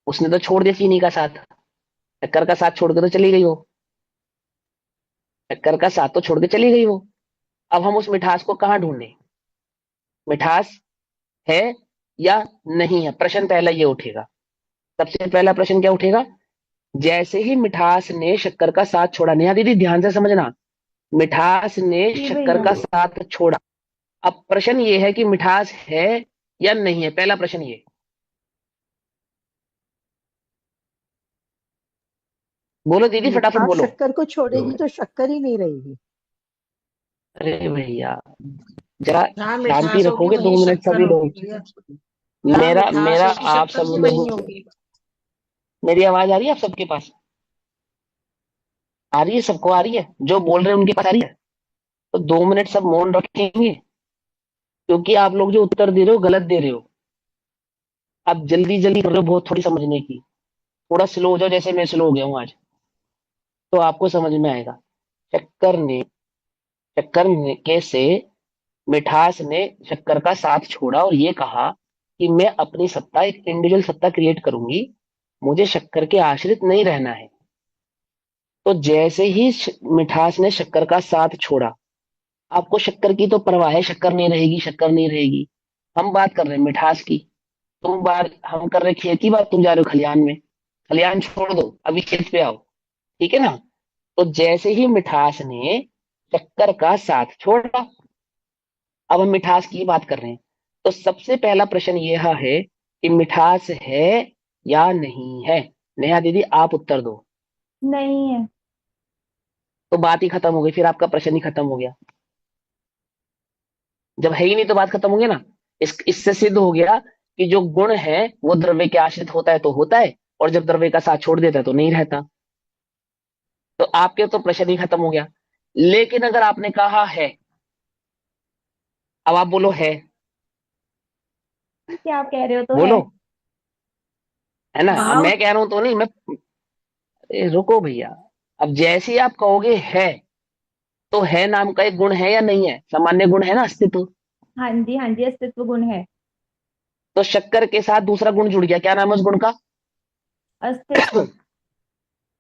उसने तो छोड़ दिया चीनी का साथ, शक्कर का साथ छोड़ के तो चली गई वो, शक्कर का साथ तो छोड़ के चली गई वो। अब हम उस मिठास को कहाँ ढूंढें? मिठास है या नहीं है, प्रश्न पहला ये उठेगा। सबसे पहला प्रश्न क्या उठेगा? जैसे ही मिठास ने शक्कर का साथ छोड़ा, नेहा दीदी ध्यान से समझना, मिठास ने जी शक्कर भैया। का साथ छोड़ा। अब प्रश्न ये है कि मिठास है या नहीं है, पहला प्रश्न ये। बोलो दीदी, फटाफट मिठास बोलो। शक्कर को छोड़ेगी तो शक्कर ही नहीं रहेगी। अरे भैया, जरा जहाँ शांति मिठास होगी रखोगे वहीं 2 मिनट शक्कर सभी होगी लोग? भैया। जहाँ मेरा मिठास मेरा होगी आप शक्कर सब भी लोगों वहीं को, होगी। मेरी आवाज आ रही है आप सबके पास? आ रही है, सबको आ रही है, जो बोल रहे हैं उनके पास आ रही है? तो 2 मिनट सब मौन रखेंगे, क्योंकि आप लोग जो उत्तर दे रहे हो गलत दे रहे हो। आप जल्दी जल्दी कर रहे हो बहुत, थोड़ी समझने की, थोड़ा स्लो हो जाओ, जैसे मैं स्लो हो गया हूँ आज, तो आपको समझ में आएगा। शक्कर ने शक्कर ने कैसे मिठास ने शक्कर का साथ छोड़ा और ये कहा कि मैं अपनी सत्ता, एक इंडिविजुअल सत्ता क्रिएट करूंगी, मुझे शक्कर के आश्रित नहीं रहना है। तो जैसे ही मिठास ने शक्कर का साथ छोड़ा, आपको शक्कर की तो परवाह है, शक्कर नहीं रहेगी, शक्कर नहीं रहेगी, हम बात कर रहे हैं मिठास की। तुम बात, हम कर रहे हैं खेत की बात, तुम जा रहे हो खलियान में। खलियान छोड़ दो, अभी खेत पे आओ, ठीक है ना। तो जैसे ही मिठास ने शक्कर का साथ छोड़ा, अब हम मिठास की बात कर रहे हैं, तो सबसे पहला प्रश्न यह है कि मिठास है या नहीं है। नेहा दीदी आप उत्तर दो। नहीं है। तो बात ही खत्म हो गई, फिर आपका प्रश्न ही खत्म हो गया। जब है ही नहीं तो बात खत्म हो गई ना। इससे सिद्ध हो गया कि जो गुण है वो द्रव्य के आश्रित होता है तो होता है, और जब द्रव्य का साथ छोड़ देता है तो नहीं रहता। तो आपके तो प्रश्न ही खत्म हो गया। लेकिन अगर आपने कहा है, अब आप बोलो है, क्या आप कह रहे हो तो है। बोलो, है ना। अब भाव मैं कह रहा हूं तो नहीं, मैं, रुको भैया, अब जैसे ही आप कहोगे है, तो है नाम का एक गुण है या नहीं है, सामान्य गुण है ना, अस्तित्व। हाँ जी अस्तित्व गुण है। तो शक्कर के साथ दूसरा गुण जुड़ गया, क्या नाम है उस गुण का? अस्तित्व।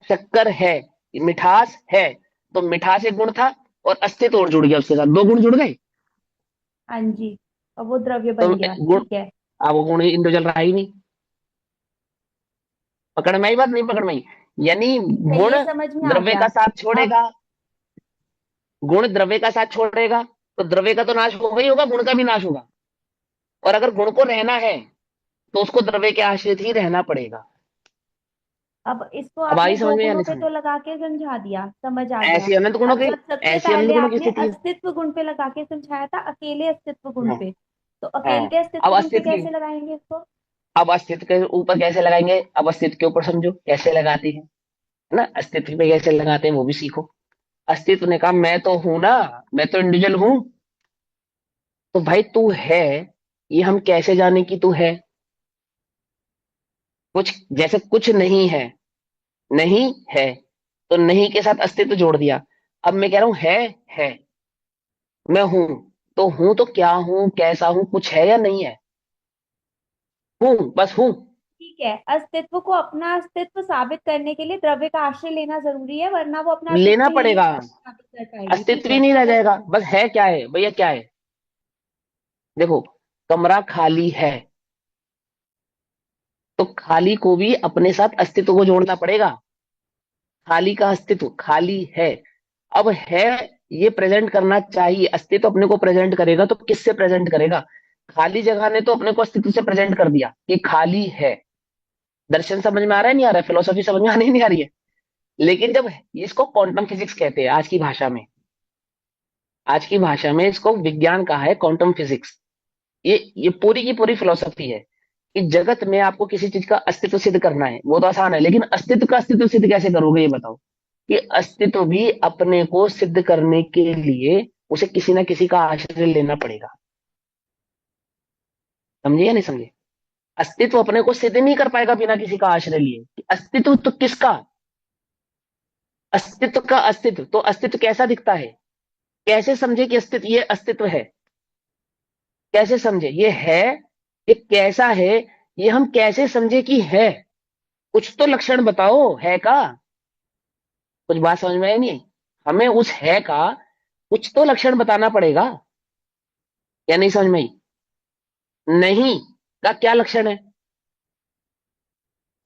शक्कर है, मिठास है, तो मिठास एक गुण था और अस्तित्व और जुड़ गया उसके साथ, दो गुण जुड़ गए। हाँ जी, और वो द्रव्य तो बन गया, गुण, ठीक है। अब वो गुण इंडिविजुअल रहा ही नहीं। पकड़ में आई बात, नहीं पकड़ में आई? यानी ठीक है, गुण ये समझ में आ द्रव्य गया। का साथ अब छोड़ेगा, गुण द्रव्य का साथ छोड़ेगा तो द्रव्य का तो नाश होगा ही होगा, गुण का भी नाश होगा। और अगर गुण को रहना है तो उसको द्रव्य के आश्रित ही रहना पड़ेगा। अब इसको अब आपने आई समझ दो में या गुणों नहीं पे समझ? तो लगा के समझा दिया, समझ आ गया। ऐसी अनंत गुणों अब की, जब सबसे ऐसी अनंत पहले गुणों की आपने स्थिति है। अस्तित्व गुण पे लगा के समझाया था, अकेले अस्तित्व गुण हाँ पे, तो हाँ। अकेले अब अस्तित्व गुण पे अस्तित्व की, कैसे लगाएंगे इसको? अब अस्तित्व के ऊपर कैसे लगाएंगे? अब अस्तित्व के ऊपर समझो कैसे लगाती है ना, अस्तित्व पे कैसे लगाते हैं वो भी सीखो। अस्तित्व ने कहा मैं तो हूं ना, मैं तो इंडिविजुअल हूं। तो भाई तू है, ये हम कैसे जाने कि तू है? कुछ जैसे कुछ नहीं है, नहीं है, तो नहीं के साथ अस्तित्व जोड़ दिया। अब मैं कह रहा हूं है, मैं हूं, तो हूं तो क्या हूं, कैसा हूं, कुछ है या नहीं है? हूं, बस हूं। ठीक है, अस्तित्व को अपना अस्तित्व साबित करने के लिए द्रव्य का आश्रय लेना जरूरी है, वरना वो अपना लेना अस्तित्व ही नहीं पड़ेगा, साबित कर पाएगी। ठीक अस्तित्व ही है, नहीं रह समझ जाएगा। गई। बस है क्या है भैया, क्या है? देखो, कमरा खाली है, तो खाली को भी अपने साथ अस्तित्व को जोड़ना पड़ेगा। खाली का अस्तित्व, खाली है, अब है, ये प्रेजेंट करना चाहिए। अस्तित्व अपने को प्रेजेंट करेगा तो किससे प्रेजेंट करेगा? खाली जगह ने तो अपने को अस्तित्व से प्रेजेंट कर दिया कि खाली है। दर्शन समझ में आ रहा है, नहीं आ रहा है? फिलोसफी समझ में आनी नहीं आ रही है? लेकिन जब, इसको क्वांटम फिजिक्स कहते हैं आज की भाषा में, आज की भाषा में इसको विज्ञान कहा है, क्वांटम फिजिक्स। ये पूरी की पूरी फिलोसफी है कि जगत में आपको किसी चीज का अस्तित्व सिद्ध करना है, वो तो आसान है, लेकिन अस्तित्व का अस्तित्व सिद्ध कैसे करोगे ये बताओ? कि अस्तित्व भी अपने को सिद्ध करने के लिए उसे किसी ना किसी का आश्रय लेना पड़ेगा। समझे या नहीं समझे? अस्तित्व अपने को सिद्ध नहीं कर पाएगा बिना किसी का आश्रय लिए। कि अस्तित्व तो किसका? अस्तित्व का अस्तित्व, तो अस्तित्व कैसा दिखता है? कैसे समझे कि अस्तित्व, ये अस्तित्व है? कैसे समझे ये है? ये कैसा है? ये हम कैसे समझे कि है? कुछ तो लक्षण बताओ है का। कुछ बात समझ में आई नहीं? हमें उस है का कुछ तो लक्षण बताना पड़ेगा, या नहीं समझ में आई? नहीं का क्या लक्षण है?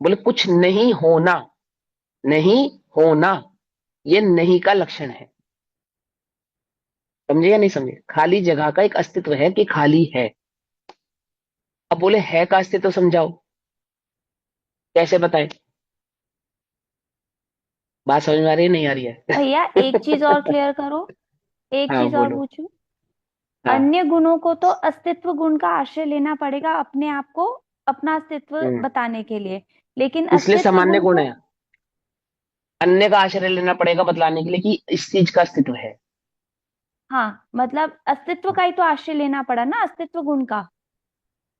बोले कुछ नहीं होना, नहीं होना, ये नहीं का लक्षण है। समझे या नहीं समझे? खाली जगह का एक अस्तित्व है कि खाली है। अब बोले है का अस्तित्व समझाओ, कैसे बताएं? बात समझ में आ रही है, नहीं आ रही है? भैया एक चीज और क्लियर करो, एक हाँ चीज और बोलो। पूछूं। हाँ। अन्य गुणों को तो अस्तित्व गुण का आश्रय लेना पड़ेगा अपने आप को, अपना अस्तित्व हम्म, बताने के लिए, लेकिन इसलिए अस्तित्व सामान्य गुण गुण को। है, अन्य का आश्रय लेना पड़ेगा बतलाने के लिए कि इस चीज का अस्तित्व है। हाँ, मतलब अस्तित्व का ही तो आश्रय लेना पड़ा ना, अस्तित्व गुण का,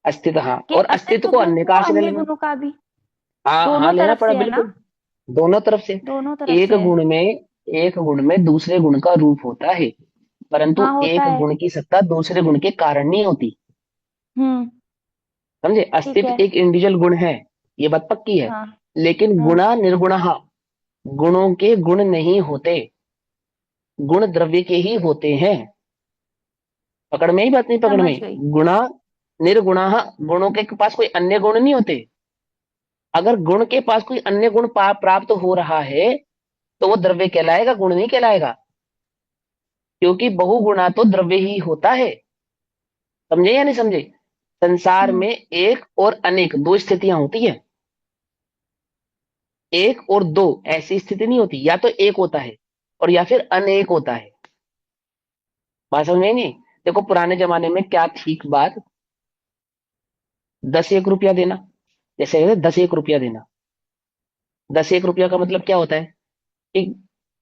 अस्तित्व, हाँ, कि और अस्तित्व अस्तित्व को गुण अन्य को का आश्रय अन्य लेना। गुणों का भी, हाँ हाँ, दोनों लेना तरफ पड़ा से है ना, बिल्कुल, दोनों तरफ से। दोनों तरफ एक से है। गुण में, एक गुण में दूसरे गुण का रूप होता है, परंतु हाँ होता एक है। गुण की सत्ता दूसरे गुण के कारण नहीं होती। हम्म। समझे? ठीक अस्तित्व है। एक इंडिविजुअल गुण है, ये बात पक्की है, हाँ। लेकिन हाँ। गुणा निर्गुणः, गुणों के गुण नहीं होते, गुण द्रव्य के ही होते हैं। पकड़ में ही बात, नहीं पकड़ समझ में? गई। गुणा निर्गुणः, गुणों के पास कोई अन्य गुण नहीं होते। अगर गुण के पास कोई अन्य गुण प्राप्त हो रहा है तो वो द्रव्य कहलाएगा, गुण नहीं कहलाएगा, क्योंकि बहुगुणा तो द्रव्य ही होता है। समझे या नहीं समझे? संसार हम्म। में एक और अनेक दो स्थितियां होती है, एक और दो ऐसी स्थिति नहीं होती, या तो एक होता है और या फिर अनेक होता है। बात समझ में आई नहीं? देखो पुराने जमाने में क्या ठीक बात, 10 1 रुपया देना, जैसे 10 1 रुपया देना, 10 1 रुपया का मतलब क्या होता है? कि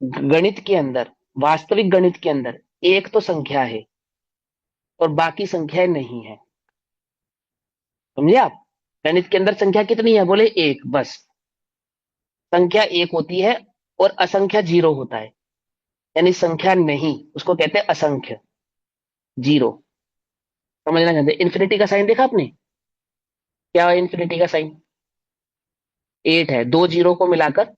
गणित के अंदर, वास्तविक गणित के अंदर एक तो संख्या है और बाकी संख्याएं नहीं है। समझे आप? गणित के अंदर संख्या कितनी है? बोले एक, बस संख्या एक होती है, और असंख्या जीरो होता है, यानी संख्या नहीं, उसको कहते हैं असंख्य, जीरो। समझना चाहते हैं। इन्फिनिटी का साइन देखा आपने? क्या है इन्फिनिटी का साइन? 8 है, दो जीरो को मिलाकर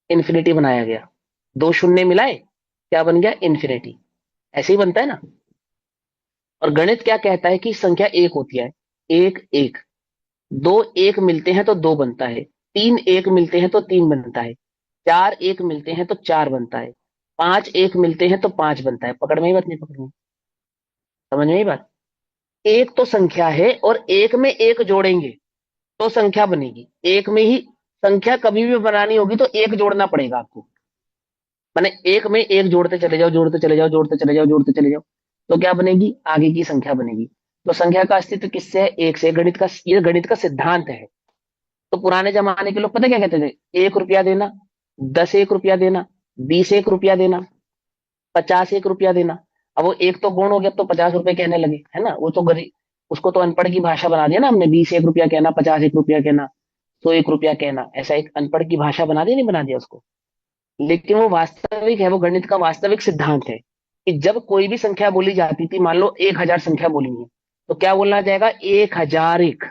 इन्फिनिटी बनाया गया, दो शून्य मिलाए क्या बन गया? इन्फिनिटी। ऐसे ही बनता है ना। और गणित क्या कहता है कि संख्या एक होती है, एक एक, दो एक मिलते हैं तो दो बनता है, तीन एक मिलते हैं तो तीन बनता है, चार एक मिलते हैं तो चार बनता है, पांच एक मिलते हैं तो पांच बनता है। पकड़ में ही बात? नहीं पकड़ में? समझ में ही बात? एक तो संख्या है और एक में एक जोड़ेंगे तो संख्या बनेगी। एक में ही संख्या कभी भी बनानी होगी तो एक जोड़ना पड़ेगा आपको। माने एक में एक जोड़ते चले जाओ, जोड़ते चले जाओ, जोड़ते चले जाओ, जोड़ते चले जाओ, तो क्या बनेगी? आगे की संख्या बनेगी। तो संख्या का अस्तित्व किससे है? एक से। गणित का, ये गणित का सिद्धांत है। तो पुराने जमाने के लोग पता क्या कहते थे? 1 रुपया देना, 10 1 रुपया देना, 20 1 रुपया देना, 50 1 रुपया देना। अब वो एक तो गुण हो गया, अब तो 50 रुपए कहने लगे, है ना? वो तो गरीब, उसको तो अनपढ़ की भाषा बना दिया ना हमने। 20 1 रुपया कहना, 50 1 रुपया कहना, 100 1 रुपया कहना, ऐसा एक अनपढ़ की भाषा बना दिया, नहीं बना दिया उसको? लेकिन वो वास्तविक है, वो गणित का वास्तविक सिद्धांत है कि जब कोई भी संख्या बोली जाती थी, मान लो 1000 संख्या बोली है, तो क्या बोलना जाएगा? 1001।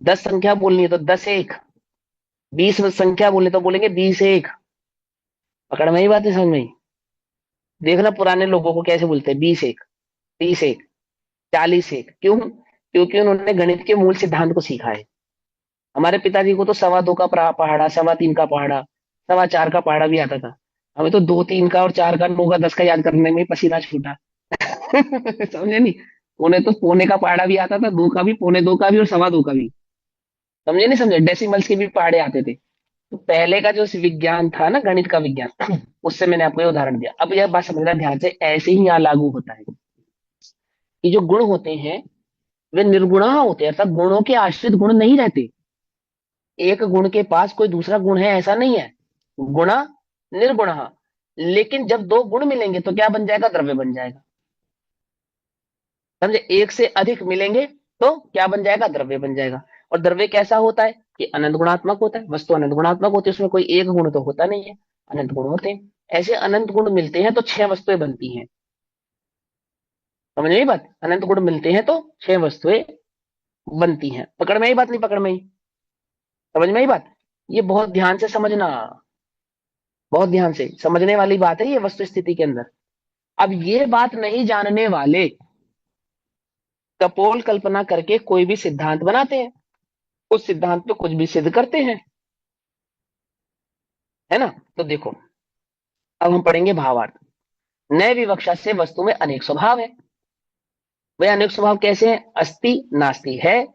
10 संख्या बोलनी है तो 10 1। 20 संख्या बोले तो बोलेंगे 20 1। पकड़ में ही बात है? समझ में ही? देखना पुराने लोगों को कैसे बोलते हैं, 20 1, 30 1, 40 1। क्यों? क्योंकि उन्होंने गणित के मूल सिद्धांत को सीखा है। हमारे पिताजी को तो 2.25 का पहाड़ा, 3.25 का पहाड़ा, 4.25 का पहाड़ा भी आता था। हमें तो 2 3 का और 4 का, 9 का, 10 का याद करने में ही पसीना छूटा। समझे नहीं? उन्हें तो पौने का पहाड़ा भी आता था, 2 का भी, 2.25 का भी और 2.25 का भी। समझे नहीं समझे? डेसिमल्स के भी पहाड़े आते थे। तो पहले का जो विज्ञान था ना, गणित का विज्ञान, उससे मैंने आपको ये उदाहरण दिया। अब यह बात समझना ध्यान से, ऐसे ही यहाँ लागू होता है कि जो गुण होते हैं वे निर्गुणा होते हैं, अर्थात गुणों के आश्रित गुण नहीं रहते। एक गुण के पास कोई दूसरा गुण है ऐसा नहीं है, गुणा निर्गुणा। लेकिन जब दो गुण मिलेंगे तो क्या बन जाएगा? द्रव्य बन जाएगा। समझे? एक से अधिक मिलेंगे तो क्या बन जाएगा? द्रव्य बन जाएगा। और द्रव्य कैसा होता है? कि अनंत गुणात्मक होता है। वस्तु अनंत गुणात्मक होती है, उसमें कोई एक गुण तो होता नहीं है, अनंत गुण होते हैं। ऐसे अनंत गुण मिलते हैं तो 6 वस्तुएं बनती हैं। समझ में आई बात? अनंत गुण मिलते हैं तो 6 वस्तुएं बनती हैं। पकड़ में आई बात? नहीं पकड़ में आई? समझ में आई बात? ये बहुत ध्यान से समझना, बहुत ध्यान से समझने वाली बात है ये वस्तु स्थिति के अंदर। अब ये बात नहीं जानने वाले कपोल कल्पना करके कोई भी सिद्धांत बनाते हैं, उस सिद्धांत पे कुछ भी सिद्ध करते हैं, है ना? तो देखो, अब हम पढ़ेंगे भावार्थ। नए विवक्षा से वस्तु में अनेक स्वभाव है। वे अनेक स्वभाव कैसे हैं? अस्ति नास्ति, है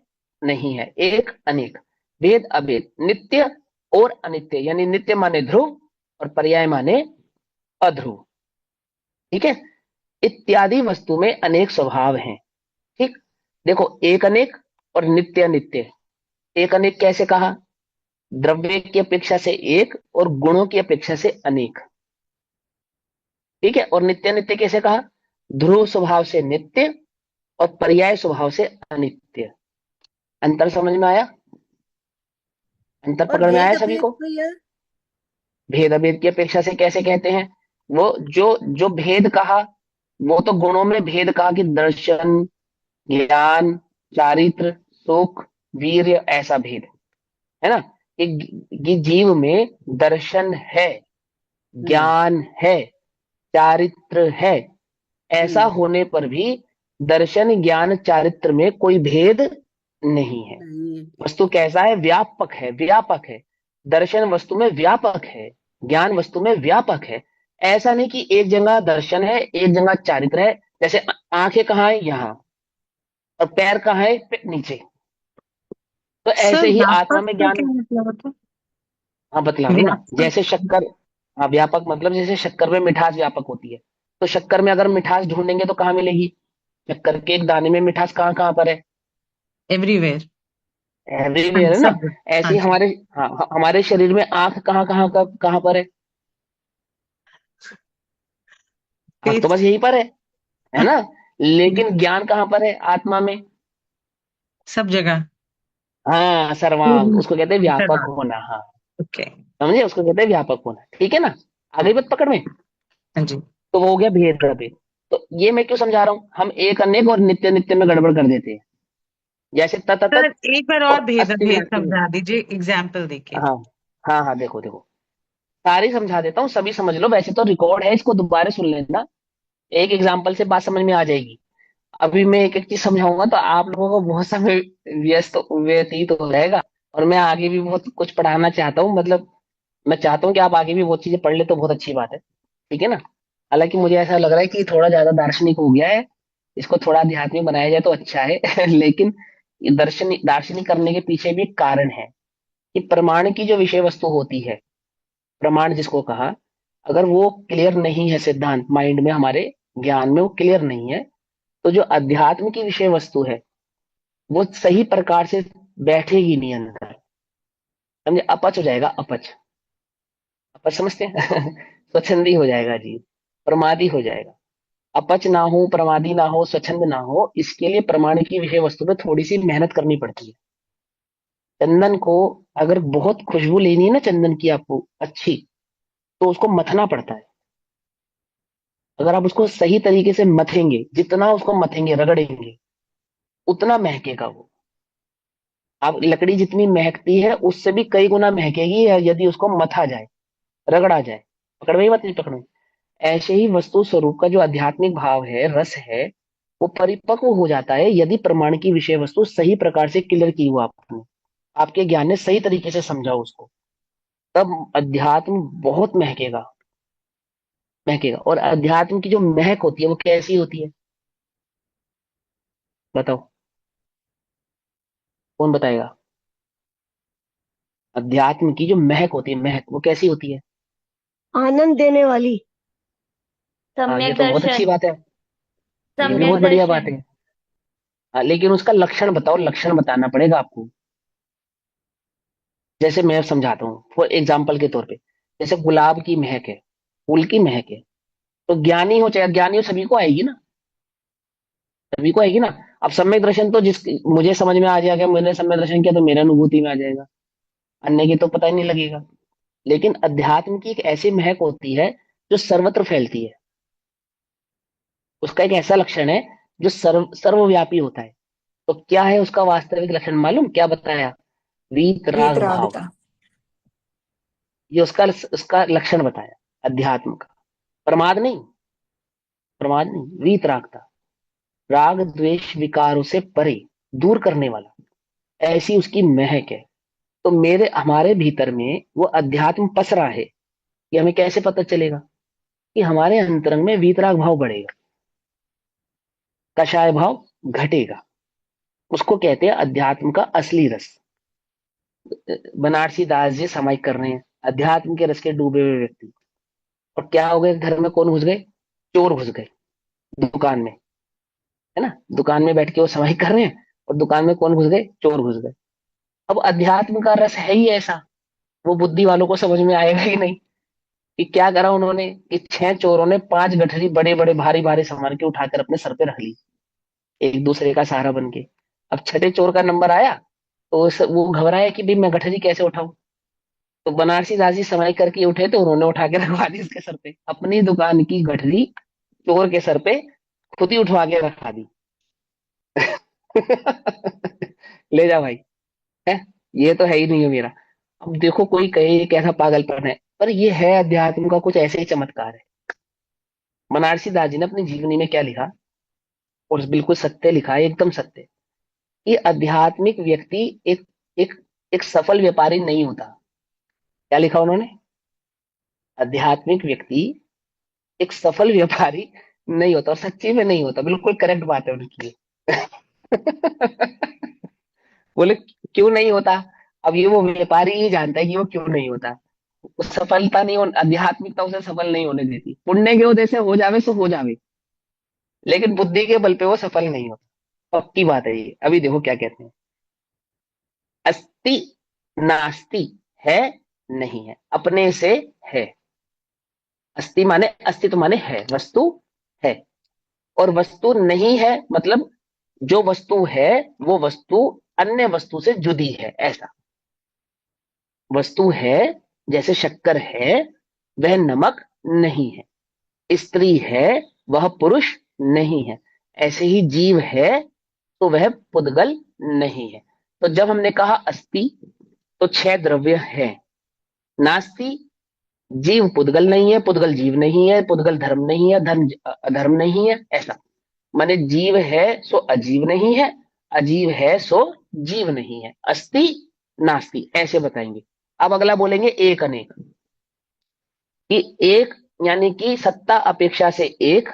नहीं है, एक अनेक, भेद अभेद, नित्य और अनित्य। यानी नित्य माने ध्रुव और पर्याय माने अध्रुव। ठीक है? इत्यादि वस्तु में अनेक स्वभाव हैं। ठीक? देखो, एक अनेक और नित्य अनित्य। एक अनेक कैसे कहा? द्रव्य की अपेक्षा से एक और गुणों की अपेक्षा से अनेक। ठीक है? और नित्य नित्य कैसे कहा? ध्रुव स्वभाव से नित्य और पर्याय स्वभाव से अनित्य। अंतर समझ में आया? अंतर और पकड़ में आया भेद सभी अभेद को? भैया? भेद अभेद की अपेक्षा से कैसे कहते हैं? वो जो जो भेद कहा, वो तो गुणों में भेद कहा कि दर्शन, ज्ञान, चारित्र, सुख, वीर्य, ऐसा भेद है ना। कि जीव में दर्शन है, ज्ञान है, चारित्र है। ऐसा होने पर भी दर्शन, ज्ञान, चारित्र में कोई भेद नहीं है। नहीं। वस्तु कैसा है? व्यापक है, व्यापक है। दर्शन वस्तु में व्यापक है, ज्ञान वस्तु में व्यापक है। ऐसा नहीं कि एक जगह दर्शन है, एक जगह चारित्र है। जैसे आंखें कहाँ है? यहाँ, और पैर कहाँ है? नीचे। तो सर ऐसे ही आत्मा व्यापक में का ज्ञान। क्या मतलब होता हाँ, बतला है? रहा हूँ ना। व्यापक। जैसे शक्कर, हाँ, व्यापक मतलब जैसे शक्कर में मिठास व्यापक होती है, तो शक्कर में अगर मिठास ढूंढेंगे तो कहाँ मिलेगी? शक्कर के एक दाने में मिठास कहाँ कहाँ पर है? एवरीवेयर। हाँ एवरीवेयर, जी, है ना। सब जगह। ऐसे हाँ ही जी। हमारे, हाँ, हमारे शरीर में आंख कहाँ कहाँ कहाँ पर है? आंख तो फेस। बस यहीं पर है ना। लेकिन ज्ञान कहाँ पर है? आत्मा में। सब जगह। हाँ, सर्वांग, उसको कहते हैं व्यापक होना। हाँ, ओके। समझे? उसको कहते हैं व्यापक होना। ठीक है ना? आगे बात पकड़ में। हाँ जी। तो वो हो गया भेद अभेद। तो ये मैं क्यों समझा रहा हूं, हम एक अनेक और नित्य नित्य में गड़बड़ कर देते हैं। जैसे तत् सर तत् एक बार और और भेद अस्ति भेद नास्ति में। समझा दीजिए एग्जाम्पल देके। हाँ हाँ हाँ, देखो देखो, सारी समझा देता हूँ, सभी समझ लो, वैसे तो रिकॉर्ड है, इसको दोबारा सुन लेना, एक एग्जाम्पल से बात समझ में आ जाएगी। अभी मैं एक एक चीज समझाऊंगा तो आप लोगों को बहुत समय व्यतीत हो जाएगा, और मैं आगे भी बहुत कुछ पढ़ाना चाहता हूँ, मतलब मैं चाहता हूँ कि आप आगे भी बहुत चीजें पढ़ ले, तो बहुत अच्छी बात है, ठीक है ना। हालांकि मुझे ऐसा लग रहा है कि थोड़ा ज्यादा दार्शनिक हो गया है, इसको थोड़ा आध्यात्मिक बनाया जाए तो अच्छा है लेकिन ये दार्शनिक करने के पीछे भी एक कारण है कि प्रमाण की जो विषय वस्तु होती है, प्रमाण जिसको कहा, अगर वो क्लियर नहीं है, सिद्धांत माइंड में हमारे ज्ञान में वो क्लियर नहीं है, तो जो अध्यात्म की विषय वस्तु है वो सही प्रकार से बैठेगी नहीं अंदर, समझे, अपच हो जाएगा, अपच। अपच समझते हैं स्वच्छंदी हो जाएगा जी, प्रमादी हो जाएगा। अपच ना हो, प्रमादी ना हो, स्वच्छंद ना हो, इसके लिए प्रमाण की विषय वस्तु पे थोड़ी सी मेहनत करनी पड़ती है। चंदन को अगर बहुत खुशबू लेनी है ना चंदन की आपको अच्छी, तो उसको मथना पड़ता है। अगर आप उसको सही तरीके से मथेंगे, जितना उसको मथेंगे रगड़ेंगे, उतना महकेगा वो। आप लकड़ी जितनी महकती है उससे भी कई गुना महकेगी यदि उसको मथा जाए, रगड़ा जाए। पकड़ में ही बात नहीं पकड़ में। ऐसे ही वस्तु स्वरूप का जो आध्यात्मिक भाव है, रस है, वो परिपक्व हो जाता है यदि प्रमाण की विषय वस्तु सही प्रकार से क्लियर की हुआ आपने, आपके ज्ञान ने सही तरीके से समझा उसको, तब अध्यात्म बहुत महकेगा, महकेगा। और अध्यात्म की जो महक होती है वो कैसी होती है, बताओ, कौन बताएगा। अध्यात्म की जो महक होती है, महक वो कैसी होती है। आनंद देने वाली। हाँ, ये सम्यक तो बहुत अच्छी दर्शन। बात है, ये भी सम्यक बहुत बढ़िया बात दर्शन। है। हाँ, लेकिन उसका लक्षण बताओ, लक्षण बताना पड़ेगा आपको। जैसे मैं समझाता हूँ फॉर एग्जाम्पल के तौर पे, जैसे गुलाब की महक है, फूल की महक है, तो ज्ञानी हो चाहे अज्ञानी हो सभी को आएगी ना, सभी को आएगी ना। अब सम्यक दर्शन तो जिस, मुझे समझ में आ जाएगा, मैंने सम्यक दर्शन किया तो मेरे अनुभूति में आ जाएगा, अन्य की तो पता ही नहीं लगेगा। लेकिन अध्यात्म की एक ऐसी महक होती है जो सर्वत्र फैलती है, उसका एक ऐसा लक्षण है जो सर्वव्यापी होता है। तो क्या है उसका वास्तविक लक्षण मालूम, क्या बताया, वीत राग भाव, वीतरागता। ये उसका उसका लक्षण बताया अध्यात्म का। प्रमाद नहीं, प्रमाद नहीं, वीतरागता, राग द्वेष विकारों से परे, दूर करने वाला, ऐसी उसकी महक है। तो मेरे हमारे भीतर में वो अध्यात्म पसरा है, ये हमें कैसे पता चलेगा, कि हमारे अंतरंग में वीतराग भाव बढ़ेगा, कषाय भाव घटेगा, उसको कहते हैं अध्यात्म का असली रस। बनारसी दास जी समाई कर रहे हैं, अध्यात्म के रस के डूबे हुए व्यक्ति, और क्या हो गए, घर में कौन घुस गए, चोर घुस गए दुकान में, है ना, दुकान में बैठ के वो समाई कर रहे हैं, और दुकान में कौन घुस गए, चोर घुस गए। अब अध्यात्म का रस है ही ऐसा, वो बुद्धि वालों को समझ में आएगा ही नहीं, कि क्या करा उन्होंने, कि 6 चोरों ने 5 गठरी बड़े बड़े भारी भारी सामान के उठाकर अपने सर पे रख ली, एक दूसरे का सहारा बन के। अब छठे चोर का नंबर आया, तो वो घबराया कि भाई मैं गठरी कैसे उठाऊं। तो बनारसी दास जी समाई करके उठे, तो उन्होंने उठा के रखवा दी उसके सर पे, अपनी दुकान की गठरी चोर के सर पे खुद ही उठवा के रखा दी ले जा भाई, है, ये तो है ही नहीं है मेरा। अब देखो कोई कहे ये कैसा पागलपन है, पर ये है अध्यात्म का कुछ ऐसे ही चमत्कार है। बनारसी दास जी ने अपनी जीवनी में क्या लिखा, और बिल्कुल सत्य लिखा है, एकदम सत्य, कि आध्यात्मिक व्यक्ति एक एक एक सफल व्यापारी नहीं होता। क्या लिखा उन्होंने, आध्यात्मिक व्यक्ति एक सफल व्यापारी नहीं होता, और सच्ची में नहीं होता, बिल्कुल करेक्ट बात है उनकी बोले क्यों नहीं होता, अब ये वो व्यापारी ही जानता है कि वो क्यों नहीं होता। वो सफलता नहीं हो, आध्यात्मिकता उसे सफल नहीं होने देती, पुण्य के उदय से हो जावे सो हो जावे, लेकिन बुद्धि के बल पे वो सफल नहीं होता, पक्की बात है ये। अभी देखो क्या कहते हैं, अस्ति नास्ति, है नहीं है, अपने से है। अस्ति माने, अस्तित्व माने है, वस्तु है, और वस्तु नहीं है मतलब जो वस्तु है वो वस्तु अन्य वस्तु से जुदी है, ऐसा। वस्तु है, जैसे शक्कर है, वह नमक नहीं है, स्त्री है, वह पुरुष नहीं है। ऐसे ही जीव है तो वह पुद्गल नहीं है। तो जब हमने कहा अस्ति तो 6 द्रव्य है। नास्ति, जीव पुद्गल नहीं है, पुद्गल जीव नहीं है, पुद्गल धर्म नहीं है, धर्म अधर्म नहीं है, ऐसा। माने जीव है सो अजीव नहीं है, अजीव है सो जीव नहीं है। अस्ति नास्ति ऐसे बताएंगे। अब अगला बोलेंगे एक अनेक, कि एक यानी कि सत्ता अपेक्षा से एक,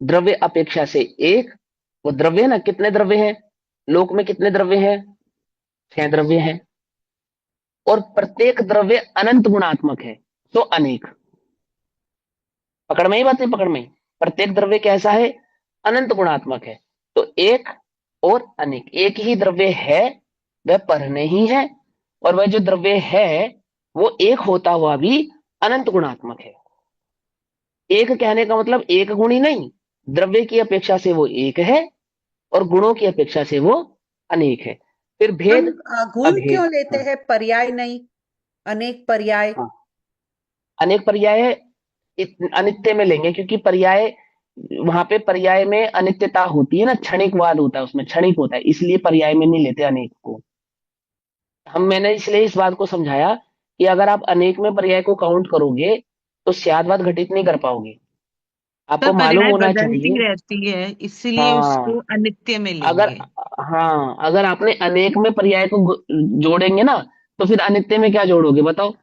द्रव्य अपेक्षा से एक। वो द्रव्य है ना, कितने द्रव्य हैं लोक में, कितने द्रव्य हैं? 6 द्रव्य हैं। और प्रत्येक द्रव्य अनंत गुणात्मक है, तो अनेक। पकड़ में ही बात है, पकड़ में। प्रत्येक द्रव्य कैसा है? अनंत गुणात्मक है। तो एक और अनेक, एक ही द्रव्य है वह पर नहीं है, और वह जो द्रव्य है वो एक होता हुआ भी अनंत गुणात्मक है। एक कहने का मतलब एक गुणी नहीं, द्रव्य की अपेक्षा से वो एक है और गुणों की अपेक्षा से वो अनेक है। फिर हम भेद गुण अभेद। क्यों लेते हाँ, हैं, पर्याय नहीं? अनेक पर्याय। हाँ। अनेक पर्याय अनित्य में लेंगे, क्योंकि पर्याय, वहां पे पर्याय में अनित्यता होती है ना, क्षणिकवाद होता है उसमें, क्षणिक होता है, इसलिए पर्याय में नहीं लेते अनेक को मैंने इसलिए इस बात को समझाया कि अगर आप अनेक में पर्याय को काउंट करोगे तो स्यादवाद घटित नहीं कर पाओगे। आपको मतलब मालूम पर्याय होना बदलती चाहिए। रहती है, इसीलिए उसको हाँ, अनित्य में अगर लेंगे। हाँ अगर आपने अनेक में पर्याय को जोड़ेंगे ना, तो फिर अनित्य में क्या जोड़ोगे बताओ?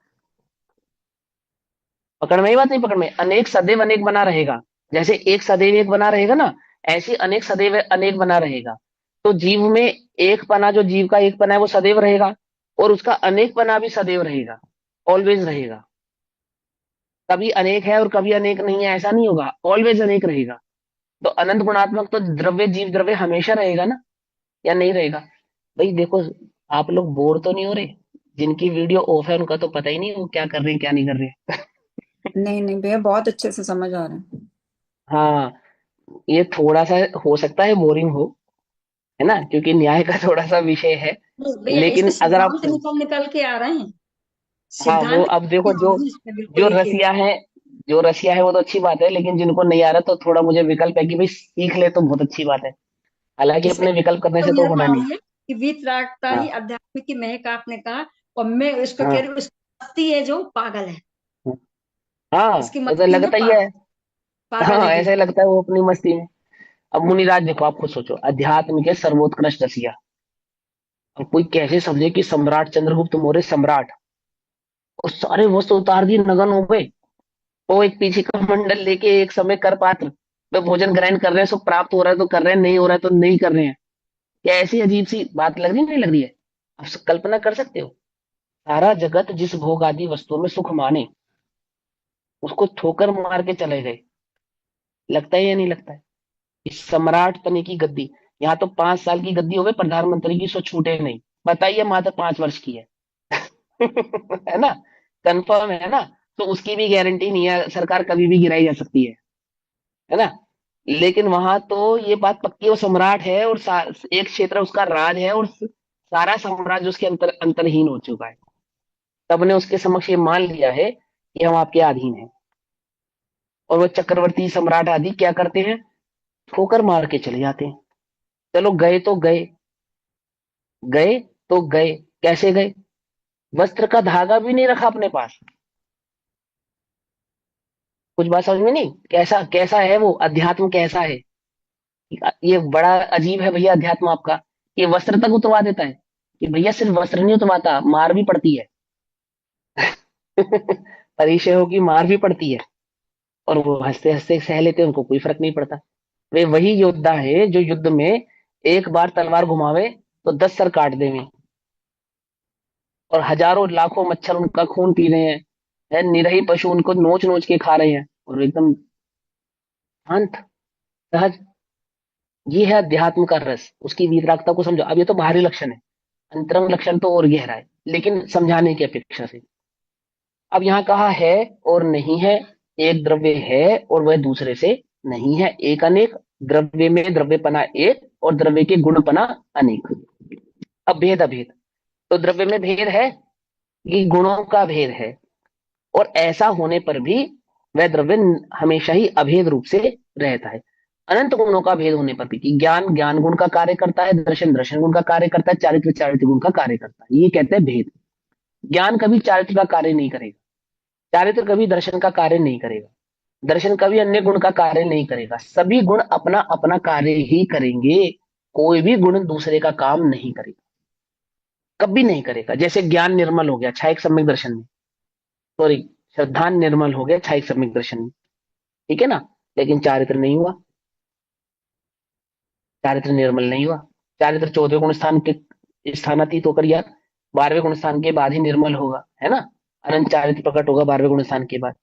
पकड़ में ही बात नहीं, पकड़ में। अनेक सदैव अनेक बना रहेगा, जैसे एक सदैव एक बना रहेगा ना, ऐसे अनेक सदैव अनेक बना रहेगा। तो जीव में एक पना, जो जीव का एक पना है वो सदैव रहेगा, और उसका अनेक पना भी सदैव रहेगा, ऑलवेज रहेगा। कभी अनेक है और कभी अनेक नहीं है ऐसा नहीं होगा, ऑलवेज अनेक रहेगा। तो अनंत गुणात्मक तो द्रव्य, जीव द्रव्य हमेशा रहेगा ना, या नहीं रहेगा? भाई देखो, आप लोग बोर तो नहीं हो रहे? जिनकी वीडियो ऑफ है उनका तो पता ही नहीं वो क्या कर रहे हैं क्या नहीं कर रहे हैं। नहीं नहीं भैया, बहुत अच्छे से समझ आ रहा है। हाँ, ये थोड़ा सा हो सकता है बोरिंग हो, है ना, क्योंकि न्याय का थोड़ा सा विषय है। भैया इसके लेकिन अगर आप, सिद्धांत निकल निकल के आ रहे हैं, हाँ वो सिद्धांत अब देखो, हम भी इसमें बिल्कुल जो एक रसिया है, जो रसिया है वो तो अच्छी बात है, लेकिन जिनको नहीं आ रहा तो थोड़ा मुझे विकल्प है कि भाई सीख ले तो बहुत अच्छी बात है। हालांकि इसमें अपने विकल्प करने तो से तो मेरा होना नाम नहीं। है कि वितरागता ही हाँ, अध्यात्म की महक आपने कहा, और मैं इसको कह रही हाँ, हूँ, उसकी मस्ती है जो पागल है, हाँ, उसकी ये तो मस्ती में लगता ही है। पागल हाँ, है ऐसा ही लगता है वो अपनी मस्ती में। अब मुनिराज देखो, आप खुद सोचो, अध्यात्म के सर्वोत्कृष्ट रसिया, अब कोई कैसे समझे कि सम्राट चंद्रगुप्त मौर्य सम्राट, और सारे वस्त्र उतार दिए, नगन हो गए, वो एक पीछे का मंडल लेके एक समय कर पात्र वे भोजन ग्रहण कर रहे हैं, सब प्राप्त हो रहा है तो कर रहे हैं, नहीं हो रहा है तो नहीं कर रहे हैं। क्या ऐसी अजीब सी बात लग रही नहीं लग रही है? आप कल्पना कर सकते हो, सारा जगत जिस भोग आदि वस्तुओं में सुख माने, उसको ठोकर मार के चले गए। लगता है या नहीं लगता है? इस सम्राट पने की गद्दी, यहाँ तो 5 साल की गद्दी हो गई प्रधानमंत्री की, सो छूटे नहीं। बताइए, मात्र 5 वर्ष की है। है ना, कंफर्म है ना? तो उसकी भी गारंटी नहीं है, सरकार कभी भी गिराई जा सकती है ना? लेकिन वहां तो ये बात पक्की है, वो सम्राट है और एक क्षेत्र उसका राज है, और सारा साम्राज्य उसके अंतरहीन हो चुका है। सबने उसके समक्ष ये मान लिया है कि हम आपके अधीन हैं। और वो चक्रवर्ती सम्राट आदि क्या करते हैं? ठोकर मार के चले जाते हैं। चलो गए तो गए, गए तो गए, कैसे गए? वस्त्र का धागा भी नहीं रखा अपने पास। कुछ बात समझ में नहीं? कैसा कैसा है वो अध्यात्म, कैसा है? ये बड़ा अजीब है भैया अध्यात्म आपका। ये वस्त्र तक उतरवा देता है, कि भैया सिर्फ वस्त्र नहीं उतरवाता, मार भी पड़ती है। परिचय की मार भी पड़ती है, और वो हंसते हंसते सह लेते हैं, उनको कोई फर्क नहीं पड़ता। वे वही योद्धा है जो युद्ध में एक बार तलवार घुमावे तो 10 सर काट देवे, और हजारों लाखों मच्छर उनका खून पी रहे हैं, है निरही पशु उनको नोच नोच के खा रहे हैं, और एकदम शांत, सहज। ये है अध्यात्म का रस, उसकी वीतरागता को समझो। अब ये तो बाहरी लक्षण है, अंतरंग लक्षण तो और गहरा है, लेकिन समझाने की अपेक्षा से। अब यहाँ कहा है और नहीं है, एक द्रव्य है और वह दूसरे से नहीं है, एक अनेक, द्रव्य में द्रव्यपना एक और द्रव्य के गुणपना अनेक। अब भेद अभेद, तो द्रव्य में भेद है, ये गुणों का भेद है, और ऐसा होने पर भी वह द्रव्य हमेशा ही अभेद रूप से रहता है। अनंत गुणों का भेद होने पर भी कि ज्ञान ज्ञान गुण का कार्य करता है, दर्शन दर्शन गुण का कार्य करता है, चारित्र चारित्र गुण का कार्य करता है, ये कहते हैं भेद। ज्ञान कभी चारित्र का कार्य नहीं करेगा, चारित्र कभी दर्शन का कार्य नहीं करेगा, दर्शन कभी अन्य गुण का कार्य नहीं करेगा। सभी गुण अपना अपना कार्य ही करेंगे, कोई भी गुण दूसरे का काम नहीं करेगा, कभी नहीं करेगा। जैसे ज्ञान निर्मल हो गया छायक सम्यक दर्शन में, सॉरी, श्रद्धा निर्मल हो गया छायक सम्यक दर्शन में, ठीक है ना, लेकिन चारित्र नहीं हुआ, चारित्र निर्मल नहीं हुआ। चारित्र 14वें गुण स्थान के स्थानातीत होकर या 12वें गुण स्थान के बाद ही निर्मल होगा, है ना। अनंत चारित्र प्रकट होगा 12वें गुण स्थान के बाद।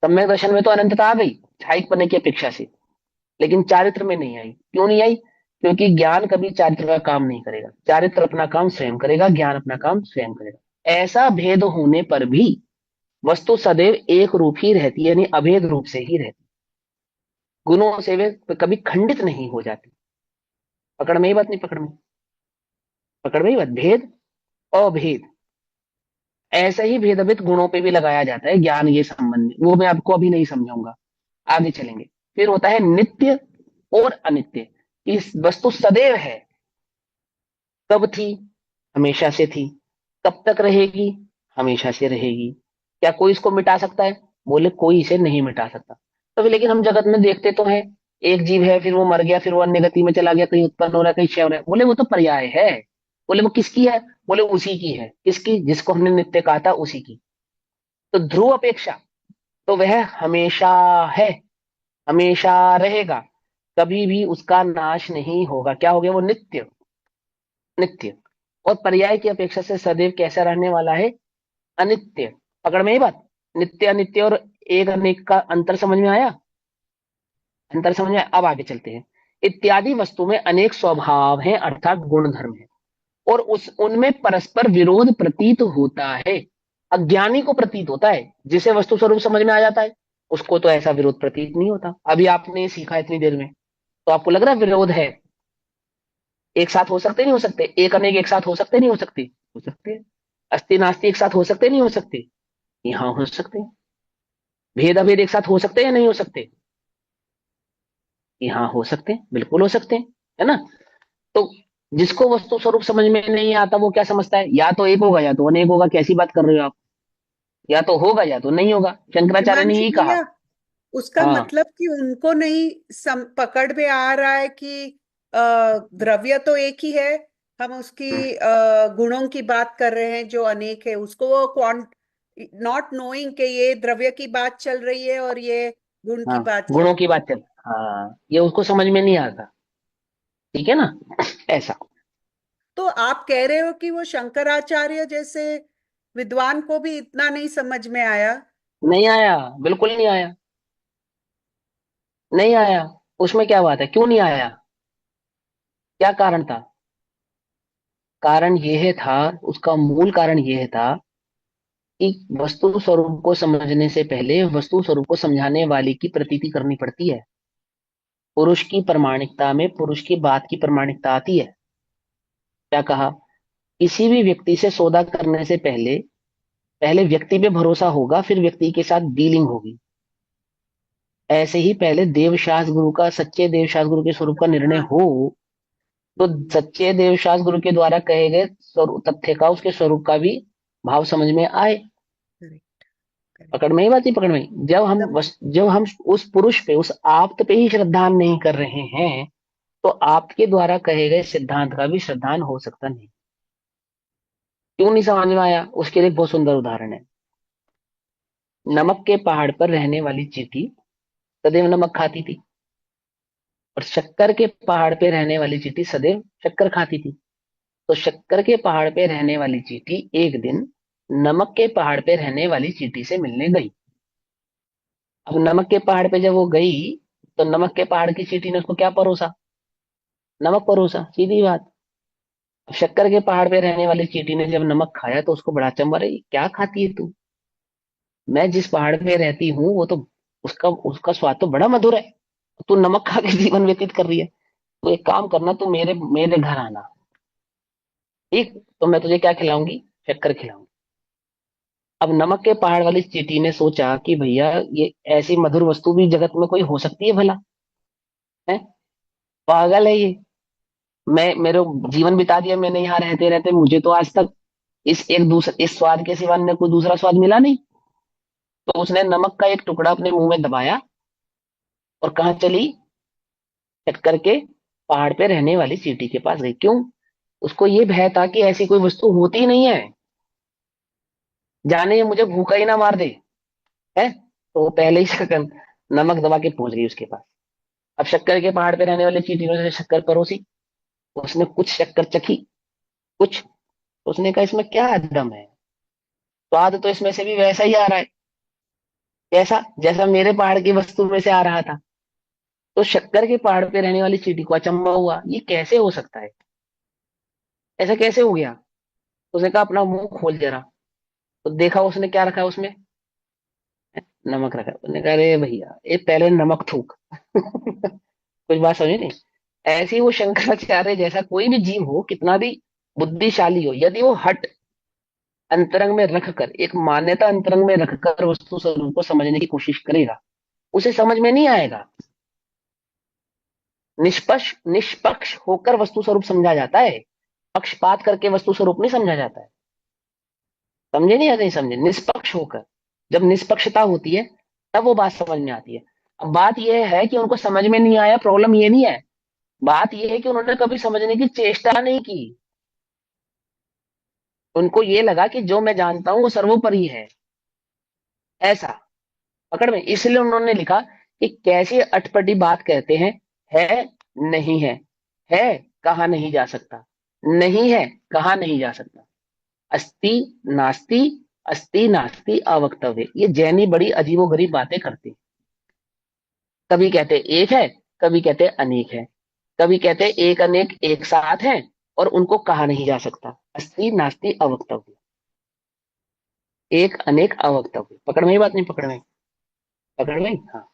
सम्यक दर्शन में तो अनंतता आ गई छायक पने की अपेक्षा से, लेकिन चारित्र में नहीं आई। क्यों नहीं आई? क्योंकि ज्ञान कभी चारित्र का काम नहीं करेगा, चारित्र अपना काम स्वयं करेगा, ज्ञान अपना काम स्वयं करेगा। ऐसा भेद होने पर भी वस्तु सदैव एक रूप ही रहती है, यानी अभेद रूप से ही रहती, गुणों से वे कभी खंडित नहीं हो जाती। पकड़ में ही बात नहीं? पकड़ में, पकड़ में ही बात। भेद अभेद, ऐसा ही भेद अभेद गुणों पे भी लगाया जाता है ज्ञान ये संबंध में, वो मैं आपको अभी नहीं समझाऊंगा, आगे चलेंगे। फिर होता है नित्य और अनित्य। इस वस्तु सदैव है, कब थी? हमेशा से थी। कब तक रहेगी? हमेशा से रहेगी। क्या कोई इसको मिटा सकता है? बोले कोई इसे नहीं मिटा सकता। तो लेकिन हम जगत में देखते तो हैं, एक जीव है, फिर वो मर गया, फिर वो अन्य गति में चला गया, कहीं उत्पन्न हो रहा है, कहीं क्षय हो रहा है। बोले वो तो पर्याय है। बोले वो किसकी है? बोले उसी की है। किसकी? जिसको हमने नित्य कहा था उसी की। तो ध्रुव अपेक्षा तो वह हमेशा है, हमेशा रहेगा, कभी भी उसका नाश नहीं होगा। क्या हो गया? वो नित्य, नित्य। और पर्याय की अपेक्षा से सदैव कैसा रहने वाला है? अनित्य। पकड़ में ही बात। नित्य अनित्य और एक अनेक का अंतर समझ में आया? अंतर समझ में आया? अब आगे चलते हैं। इत्यादि वस्तु में अनेक स्वभाव हैं, अर्थात गुण धर्म है, और उस उनमें परस्पर विरोध प्रतीत होता है। अज्ञानी को प्रतीत होता है, जिसे वस्तु स्वरूप समझ में आ जाता है उसको तो ऐसा विरोध प्रतीत नहीं होता। अभी आपने सीखा इतनी देर में, तो आपको लग रहा है विरोध है। एक साथ हो सकते नहीं हो सकते? एक अनेक एक साथ हो सकते नहीं हो सकते? हो सकते हैं। अस्ति नास्ति एक साथ हो सकते नहीं हो सकते? यहाँ हो सकते हैं। भेद अभेद एक साथ हो सकते हैं या नहीं हो सकते? यहाँ हो सकते हैं, बिल्कुल हो सकते हैं, है ना। तो जिसको वस्तु स्वरूप समझ में नहीं आता वो क्या समझता है? या तो एक होगा या तो अनेक होगा। कैसी बात कर रहे हो आप? या तो होगा या तो नहीं होगा। शंकराचार्य ने हिमांशु यही कहा। भैया, उसका हाँ, मतलब कि उनको नहीं पकड़ में आ रहा है कि द्रव्य तो एक ही है, हम उसकी गुणों की बात कर रहे हैं जो अनेक है। उसको वो नॉट नोइंग कि ये द्रव्य की बात चल रही है और ये गुण की हाँ, बात चल गुणों रही की बात चल, हाँ, ये उसको समझ में नहीं आता, ठीक है ना, ऐसा। तो आप कह रहे हो कि वो शंकराचार्य जैसे विद्वान को भी इतना नहीं समझ में आया? नहीं आया, बिल्कुल नहीं आया, नहीं आया। उसमें क्या बात है? क्यों नहीं आया? क्या कारण था? कारण यह था, उसका मूल कारण यह था कि वस्तु स्वरूप को समझने से पहले वस्तु स्वरूप को समझाने वाले की प्रतीति करनी पड़ती है। पुरुष की प्रामाणिकता में पुरुष की बात की प्रामाणिकता आती है। क्या कहा? किसी भी व्यक्ति से सौदा करने से पहले पहले व्यक्ति पे भरोसा होगा, फिर व्यक्ति के साथ डीलिंग होगी। ऐसे ही पहले देवशास्त्र गुरु का, सच्चे देवशास्त्र गुरु के स्वरूप का निर्णय हाँ, हो, तो सच्चे देवशास्त्र गुरु के द्वारा कहे गए तथ्य का, उसके स्वरूप का भी भाव समझ में आए। Correct correct. पकड़ में ही बात ही, पकड़ में ही। जब हम उस पुरुष पे, उस आप्त पे ही श्रद्धान नहीं कर रहे हैं, तो आपके द्वारा कहे गए सिद्धांत का भी श्रद्धान हो सकता नहीं। क्यों नहीं समझ में आया? उसके लिए एक बहुत सुंदर उदाहरण है। नमक के पहाड़ पर रहने वाली चींटी सदैव नमक खाती थी, और शक्कर के पहाड़ पे रहने वाली चींटी सदैव शक्कर खाती थी। तो शक्कर के पहाड़ पे रहने वाली चींटी एक दिन नमक के पहाड़ पे रहने वाली चींटी से मिलने गई। अब नमक के पहाड़ पे जब वो गई, तो नमक के पहाड़ की चींटी ने उसको क्या परोसा? नमक परोसा, सीधी बात। अब शक्कर के पहाड़ पे रहने वाली चींटी ने जब नमक खाया तो उसको बड़ा अचंभा, अरे क्या खाती है तू? मैं जिस पहाड़ पे रहती हूँ वो तो, उसका उसका स्वाद तो बड़ा मधुर है, तू नमक खा के जीवन व्यतीत कर रही है। तो एक काम करना, तू मेरे मेरे घर आना, ठीक? तो मैं तुझे क्या खिलाऊंगी? शक्कर खिलाऊंगी। अब नमक के पहाड़ वाली चींटी ने सोचा कि भैया ये ऐसी मधुर वस्तु भी जगत में कोई हो सकती है भला, है? पागल है ये। मैं मेरे जीवन बिता दिया मैंने यहाँ रहते रहते, मुझे तो आज तक इस स्वाद के सिवा अन्य कोई दूसरा स्वाद मिला नहीं। तो उसने नमक का एक टुकड़ा अपने मुंह में दबाया और कहाँ चली, चट करके पहाड़ पे रहने वाली चींटी के पास गई। क्यों? उसको ये भय था कि ऐसी कोई वस्तु होती ही नहीं है, जाने ये मुझे भूखा ही ना मार दे, है? तो वो पहले ही नमक दबा के पहुंच गई उसके पास। अब शक्कर के पहाड़ पे रहने वाली चींटी ने उसे शक्कर परोसी, उसने कुछ शक्कर चखी, कुछ, तो उसने कहा इसमें क्या दम है, स्वाद तो इसमें से भी वैसा ही आ रहा है, कैसा जैसा मेरे पहाड़ की वस्तु में से आ रहा था। तो शक्कर के पहाड़ पे रहने वाली चींटी को अचंभा हुआ, ये कैसे हो सकता है, ऐसा कैसे हो गया? उसने कहा अपना मुंह खोल जरा। तो देखा उसने क्या रखा है उसमें, नमक रखा है। उसने कहा अरे भैया ये पहले नमक थूक। कुछ बात समझी नहीं? ऐसे ही वो शंकराचार्य जैसा कोई भी जीव हो, कितना भी बुद्धिशाली हो, यदि वो हट अंतरंग में रखकर, एक मान्यता अंतरंग में रखकर वस्तु स्वरूप को समझने की कोशिश करेगा, उसे समझ में नहीं आएगा। निष्पक्ष होकर वस्तु स्वरूप समझा जाता है, पक्षपात करके वस्तु स्वरूप नहीं समझा जाता है। समझे नहीं या नहीं समझे? निष्पक्ष होकर, जब निष्पक्षता होती है तब वो बात समझ में आती है। अब बात यह है कि उनको समझ में नहीं आया, प्रॉब्लम ये नहीं है, बात यह है कि उन्होंने कभी समझने की चेष्टा नहीं की। उनको ये लगा कि जो मैं जानता हूं वो सर्वोपरि है, ऐसा पकड़ में। इसलिए उन्होंने लिखा कि कैसी अटपटी बात कहते हैं, है नहीं है कहा नहीं जा सकता, नहीं है कहा नहीं जा सकता, अस्ति नास्ति, अस्ति नास्ति अवक्तव्य। ये जैनी बड़ी अजीबोगरीब बातें करते हैं। कभी कहते एक है, कभी कहते अनेक है, कभी कहते एक अनेक एक साथ हैं और उनको कहा नहीं जा सकता। अस्ति नास्ति अवक्तव्य, एक अनेक अवक्तव्य। पकड़ में ही बात नहीं? पकड़ में? पकड़ में? हाँ।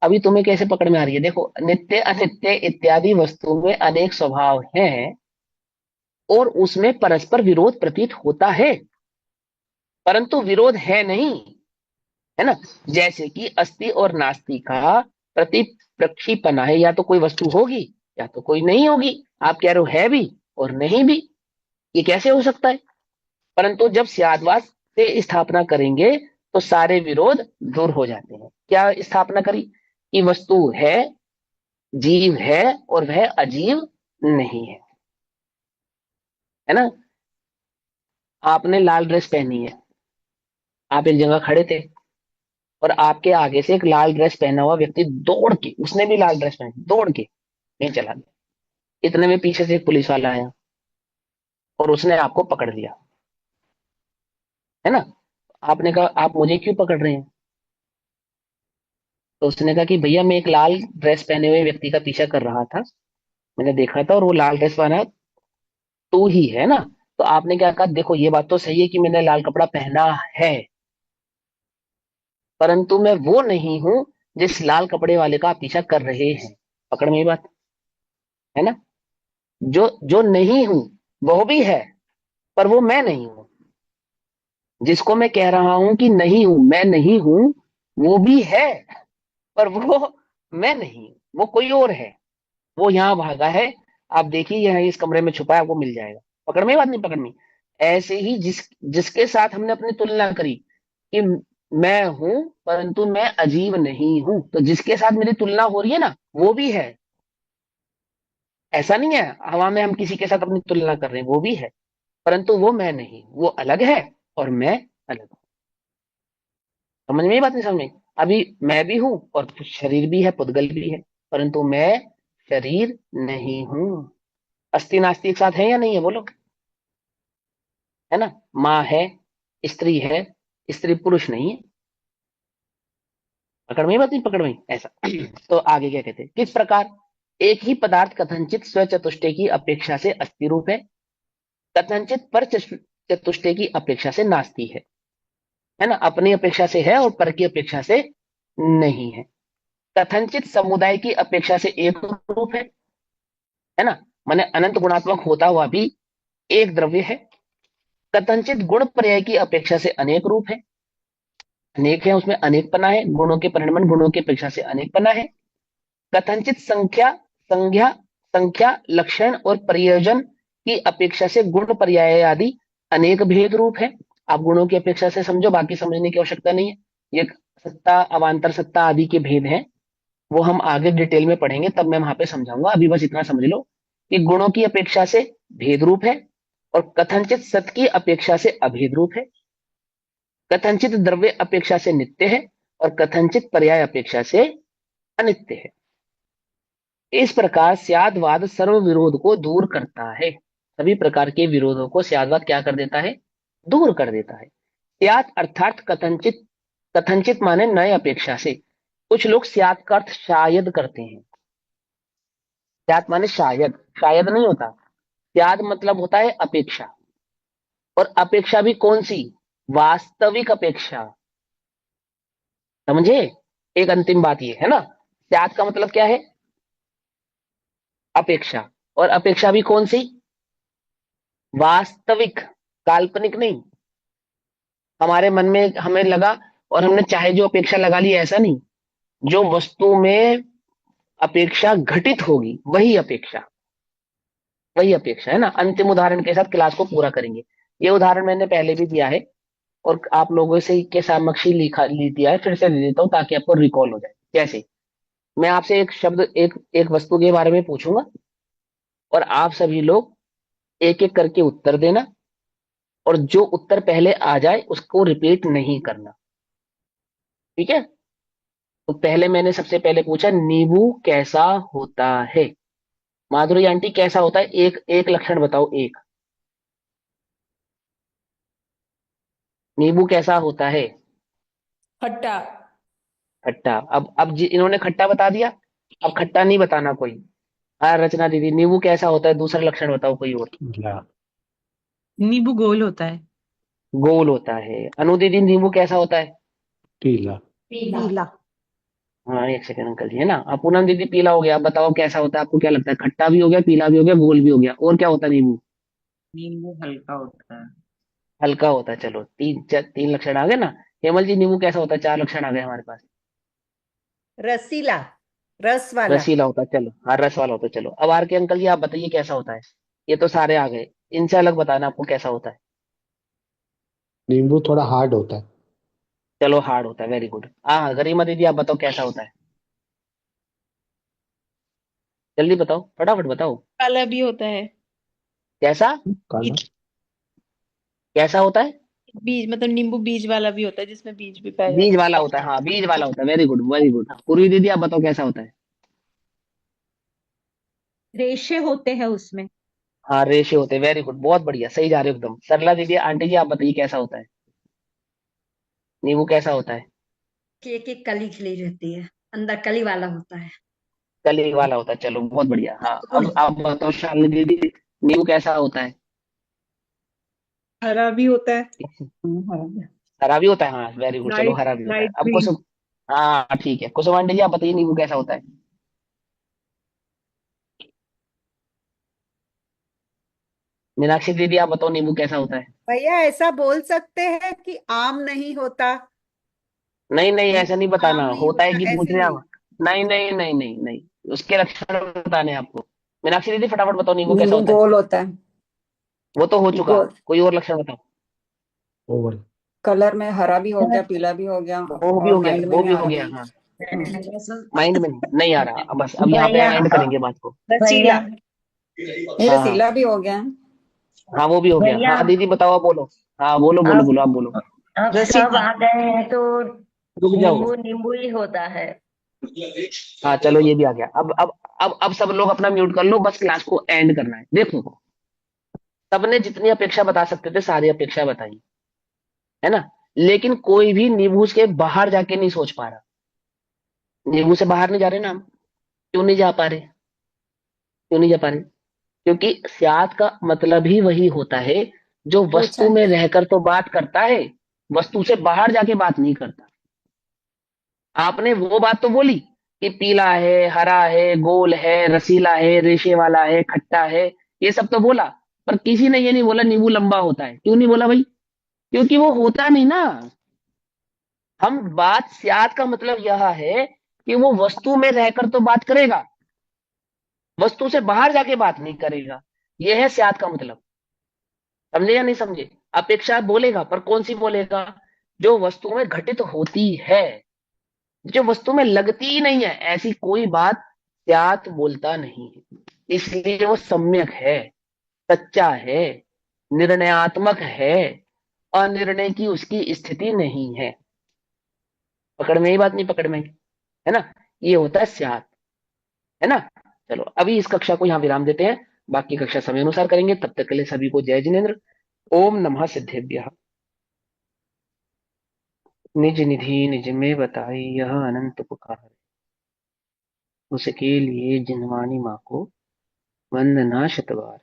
अभी तुम्हें कैसे पकड़ में आ रही है? देखो, नित्य अनित्य इत्यादि वस्तुओं में अनेक स्वभाव हैं और उसमें परस्पर विरोध प्रतीत होता है, परंतु विरोध है नहीं, है ना? जैसे कि अस्ति और नास्ति का प्रतिप्रक्षीपना है, या तो कोई वस्तु होगी या तो कोई नहीं होगी। आप कह रहे हो है भी और नहीं भी, ये कैसे हो सकता है? परंतु जब स्याद्वाद से स्थापना करेंगे तो सारे विरोध दूर हो जाते हैं। क्या स्थापना करी? कि वस्तु है, जीव है और वह अजीव नहीं है ना? आपने लाल ड्रेस पहनी है, आप एक जगह खड़े थे और आपके आगे से एक लाल ड्रेस पहना हुआ व्यक्ति दौड़ के, उसने भी लाल ड्रेस पहनी, दौड़ के नहीं चला गया। इतने में पीछे से एक पुलिस वाला आया और उसने आपको पकड़ लिया, है ना? आपने कहा आप मुझे क्यों पकड़ रहे हैं? तो उसने कहा कि भैया मैं एक लाल ड्रेस पहने हुए व्यक्ति का पीछा कर रहा था, मैंने देखा था और वो लाल ड्रेस वाला तू ही है ना? तो आपने क्या कहा, देखो ये बात तो सही है कि मैंने लाल कपड़ा पहना है, परंतु मैं वो नहीं हूं जिस लाल कपड़े वाले का आप पीछा कर रहे हैं। पकड़ में ये बात है ना? जो जो नहीं हूं वो भी है, पर वो मैं नहीं हूं। जिसको मैं कह रहा हूं कि नहीं हूं, मैं नहीं हूं, वो भी है, पर वो मैं नहीं हूं, वो कोई और है, वो यहाँ भागा है। आप देखिए यहाँ इस कमरे में छुपा है, आपको मिल जाएगा। पकड़ में बात नहीं? पकड़ में। ऐसे ही जिसके साथ हमने अपनी तुलना करी कि मैं हूं परंतु मैं अजीब नहीं हूं, तो जिसके साथ मेरी तुलना हो रही है ना वो भी है। ऐसा नहीं है हवा में हम किसी के साथ अपनी तुलना कर रहे हैं, वो भी है, परंतु वो मैं नहीं, वो अलग है और मैं अलग हूं। समझ में ये बात नहीं? समझ में? अभी मैं भी हूं और शरीर भी है, पुद्गल भी है, परंतु मैं शरीर नहीं हूं। अस्थि नास्ति एक साथ है या नहीं है? बोलो, है ना? माँ है, स्त्री है, स्त्री पुरुष नहीं है। पकड़ में बात नहीं? पकड़ में ऐसा। तो आगे क्या कहते हैं, किस प्रकार एक ही पदार्थ कथनचित स्वचतुष्टय की अपेक्षा से अस्थि रूप है, कथनचित पर चतुष्टय की अपेक्षा से नास्ति है ना? अपनी अपेक्षा से है और पर की अपेक्षा से नहीं है। कथनचित समुदाय की अपेक्षा से एक रूप है ना? माने अनंत गुणात्मक होता हुआ भी एक द्रव्य है। कथनचित गुण पर्याय की अपेक्षा से अनेक रूप है। अनेक है, उसमें अनेक पना है, गुणों के परिणमन गुणों की अपेक्षा से अनेक पना है। कथनचित संख्या संज्ञा संख्या लक्षण और प्रयोजन की अपेक्षा से गुण पर्याय आदि अनेक भेद रूप है। आप गुणों की अपेक्षा से समझो, बाकी समझने की आवश्यकता नहीं है। ये सत्ता अवान्तर सत्ता आदि के भेद हैं, वो हम आगे डिटेल में पढ़ेंगे, तब मैं वहां पे समझाऊंगा। अभी बस इतना समझ लो कि गुणों की अपेक्षा से भेद रूप है और कथनचित सत की अपेक्षा से अभेद रूप है। कथनचित द्रव्य अपेक्षा से नित्य है और कथनचित पर्याय अपेक्षा से अनित्य है। इस प्रकार स्यादवाद सर्व विरोध को दूर करता है। सभी प्रकार के विरोधों को स्यादवाद क्या कर देता है? दूर कर देता है। स्यात् अर्थात कथनचित, कथनचित माने नए अपेक्षा से। कुछ लोग स्यात् का अर्थ शायद करते हैं। स्यात् माने शायद, शायद नहीं होता। स्याद मतलब होता है अपेक्षा, और अपेक्षा भी कौन सी? वास्तविक अपेक्षा। समझे? एक अंतिम बात ये है ना, स्यात् का मतलब क्या है? अपेक्षा, और अपेक्षा भी कौन सी? वास्तविक, काल्पनिक नहीं। हमारे मन में हमें लगा और हमने चाहे जो अपेक्षा लगा ली, ऐसा नहीं। जो वस्तु में अपेक्षा घटित होगी वही अपेक्षा, वही अपेक्षा है ना। अंतिम उदाहरण के साथ क्लास को पूरा करेंगे। ये उदाहरण मैंने पहले भी दिया है और आप लोगों से के समक्ष ही लिख दिया है, फिर से ले लेता हूं ताकि आपको रिकॉल हो जाए। जैसे मैं आपसे एक शब्द, एक एक वस्तु के बारे में पूछूंगा और आप सभी लोग एक एक करके उत्तर देना, और जो उत्तर पहले आ जाए उसको रिपीट नहीं करना, ठीक है? तो पहले मैंने सबसे पहले पूछा, नींबू कैसा होता है? माधुरी आंटी, कैसा होता है? एक एक लक्षण बताओ, एक। नींबू कैसा होता है? खट्टा। खट्टा। अब इन्होंने खट्टा बता दिया, अब खट्टा नहीं बताना कोई। हाँ रचना दीदी, नींबू कैसा होता है? दूसरा लक्षण बताओ कोई और। नींबू गोल होता है। गोल होता है। अनु दीदी, नींबू कैसा होता है? पीला। हाँ एक सेकंड अंकल जी, है ना। अब पूनम दीदी, पीला हो गया। अब बताओ कैसा होता है? आपको क्या लगता है? खट्टा भी हो गया, पीला भी हो गया, गोल भी हो गया, और क्या होता है नींबू? नींबू हल्का होता है। हल्का होता है। चलो तीन लक्षण आ गए ना। हेमल जी, नींबू कैसा होता है? चार लक्षण आ गए हमारे पास। रसीला, रस वाला। रसीला होता है, चलो। हाँ रस वाला होता है। चलो अब आर के अंकल जी, आप बताइए कैसा होता है? ये तो सारे आ गए, इनसे अलग बताना आपको कैसा होता है। नींबू थोड़ा हार्ड होता है। चलो हार्ड होता है, वेरी गुड। हाँ गरिमा दीदी, आप बताओ कैसा होता है? जल्दी बताओ, फटाफट बताओ। काला भी होता है। कैसा? काला। कैसा होता है? बीज मतलब नींबू बीज वाला भी होता है, जिसमें बीज भी पाए बीज जाते वाला होता है, हाँ बीज वाला होता है। Very good, very good. पूर्वी दीदी, आप बताओ कैसा होता है? रेशे होते हैं उसमें। हाँ रेशे होते हैं, वेरी गुड, बहुत बढ़िया, सही जा रहे हो एकदम। सरला दीदी, आंटी जी, आप बताइए कैसा होता है? नींबू कैसा होता है? कि एक एक कली खिली रहती है, अंदर कली वाला होता है। कली वाला होता है। चलो बहुत बढ़िया। हाँ फूल। अब आप बताओ शालिनी दीदी, नींबू कैसा होता है? हरा भी होता है। हरा भी होता है, हाँ वेरी गुड। चलो लाइट हरा भी होता है। लाइट अब ग्रीन। कुसुम, हाँ ठीक है। कुसुम आंटी जी, आप बताइए नींबू कैसा होता है? मीनाक्षी दीदी, आप बताओ नींबू कैसा होता है? भैया ऐसा बोल सकते हैं कि आम नहीं होता, नहीं नहीं, ऐसा नहीं नींबू बताना, आम नहीं होता है होता, कि पूछ ऐसे रहे हैं नहीं। आप। नहीं नहीं नहीं नहीं नहीं, उसके लक्षण बताने हैं आपको। मीनाक्षी दीदी फटाफट बताओ नींबू कैसा नींबू होता है? गोल होता है। वो तो हो चुका, गोल। कोई और लक्षण बताओ। ओवल। कलर में हरा भी हो गया, पीला भी हो गया, वो भी और हो गया, माइंड में वो नहीं भी आ हो रहा। गया, हाँ। भैया माइंड में नहीं आ रहा। अब बस अब यहाँ पे एंड करेंगे बात को। रसीला। नहीं, हाँ हाँ रसीला भी हो गया। हाँ, वो भी हो गया। भैया हाँ दीदी बताओ, आप बोलो। हाँ बोलो बोलो अब बोलो, आप बोलो। अब सब रसीला। आ गए हैं तो रुक जाओ। नींबू नींबू ही होता है। हाँ चलो ये भी आ गया। अब सब लोग अपना म्यूट कर लो, बस क्लास को एंड करना है। देखो सबने जितनी अपेक्षा बता सकते थे सारी अपेक्षा बताई, है ना। लेकिन कोई भी नींबू के बाहर जाके नहीं सोच पा रहा। नींबू से बाहर नहीं जा रहे ना हम। क्यों नहीं जा पा रहे? क्यों नहीं जा पा रहे? क्योंकि स्याद का मतलब ही वही होता है जो पूछा वस्तु है। में रहकर तो बात करता है, वस्तु से बाहर जाके बात नहीं करता। आपने वो बात तो बोली कि पीला है, हरा है, गोल है, रसीला है, रेशे वाला है, खट्टा है, ये सब तो बोला। पर किसी ने ये नहीं बोला नींबू लंबा होता है। क्यों नहीं बोला भाई? क्योंकि वो होता नहीं ना। हम बात स्याद का मतलब यह है कि वो वस्तु में रहकर तो बात करेगा, वस्तु से बाहर जाके बात नहीं करेगा। यह है स्याद का मतलब। समझे या नहीं समझे? अपेक्षा बोलेगा, पर कौन सी बोलेगा? जो वस्तु में घटित होती है, जो वस्तु में लगती ही नहीं है, ऐसी कोई बात स्यात बोलता नहीं है। इसलिए वो सम्यक है, सच्चा है, निर्णयात्मक है, अनिर्णय की उसकी स्थिति नहीं है। पकड़ में ही बात नहीं? पकड़ में है ना? ये होता है स्यात, है ना? चलो अभी इस कक्षा को यहाँ विराम देते हैं, बाकी कक्षा समय अनुसार करेंगे। तब तक के लिए सभी को जय जिनेन्द्र। ओम नमः सिद्धेभ्यः। निज निधि निज में बताई यह अनंत पुकार, उसके लिए जिनवानी माँ को वंदना शतबार।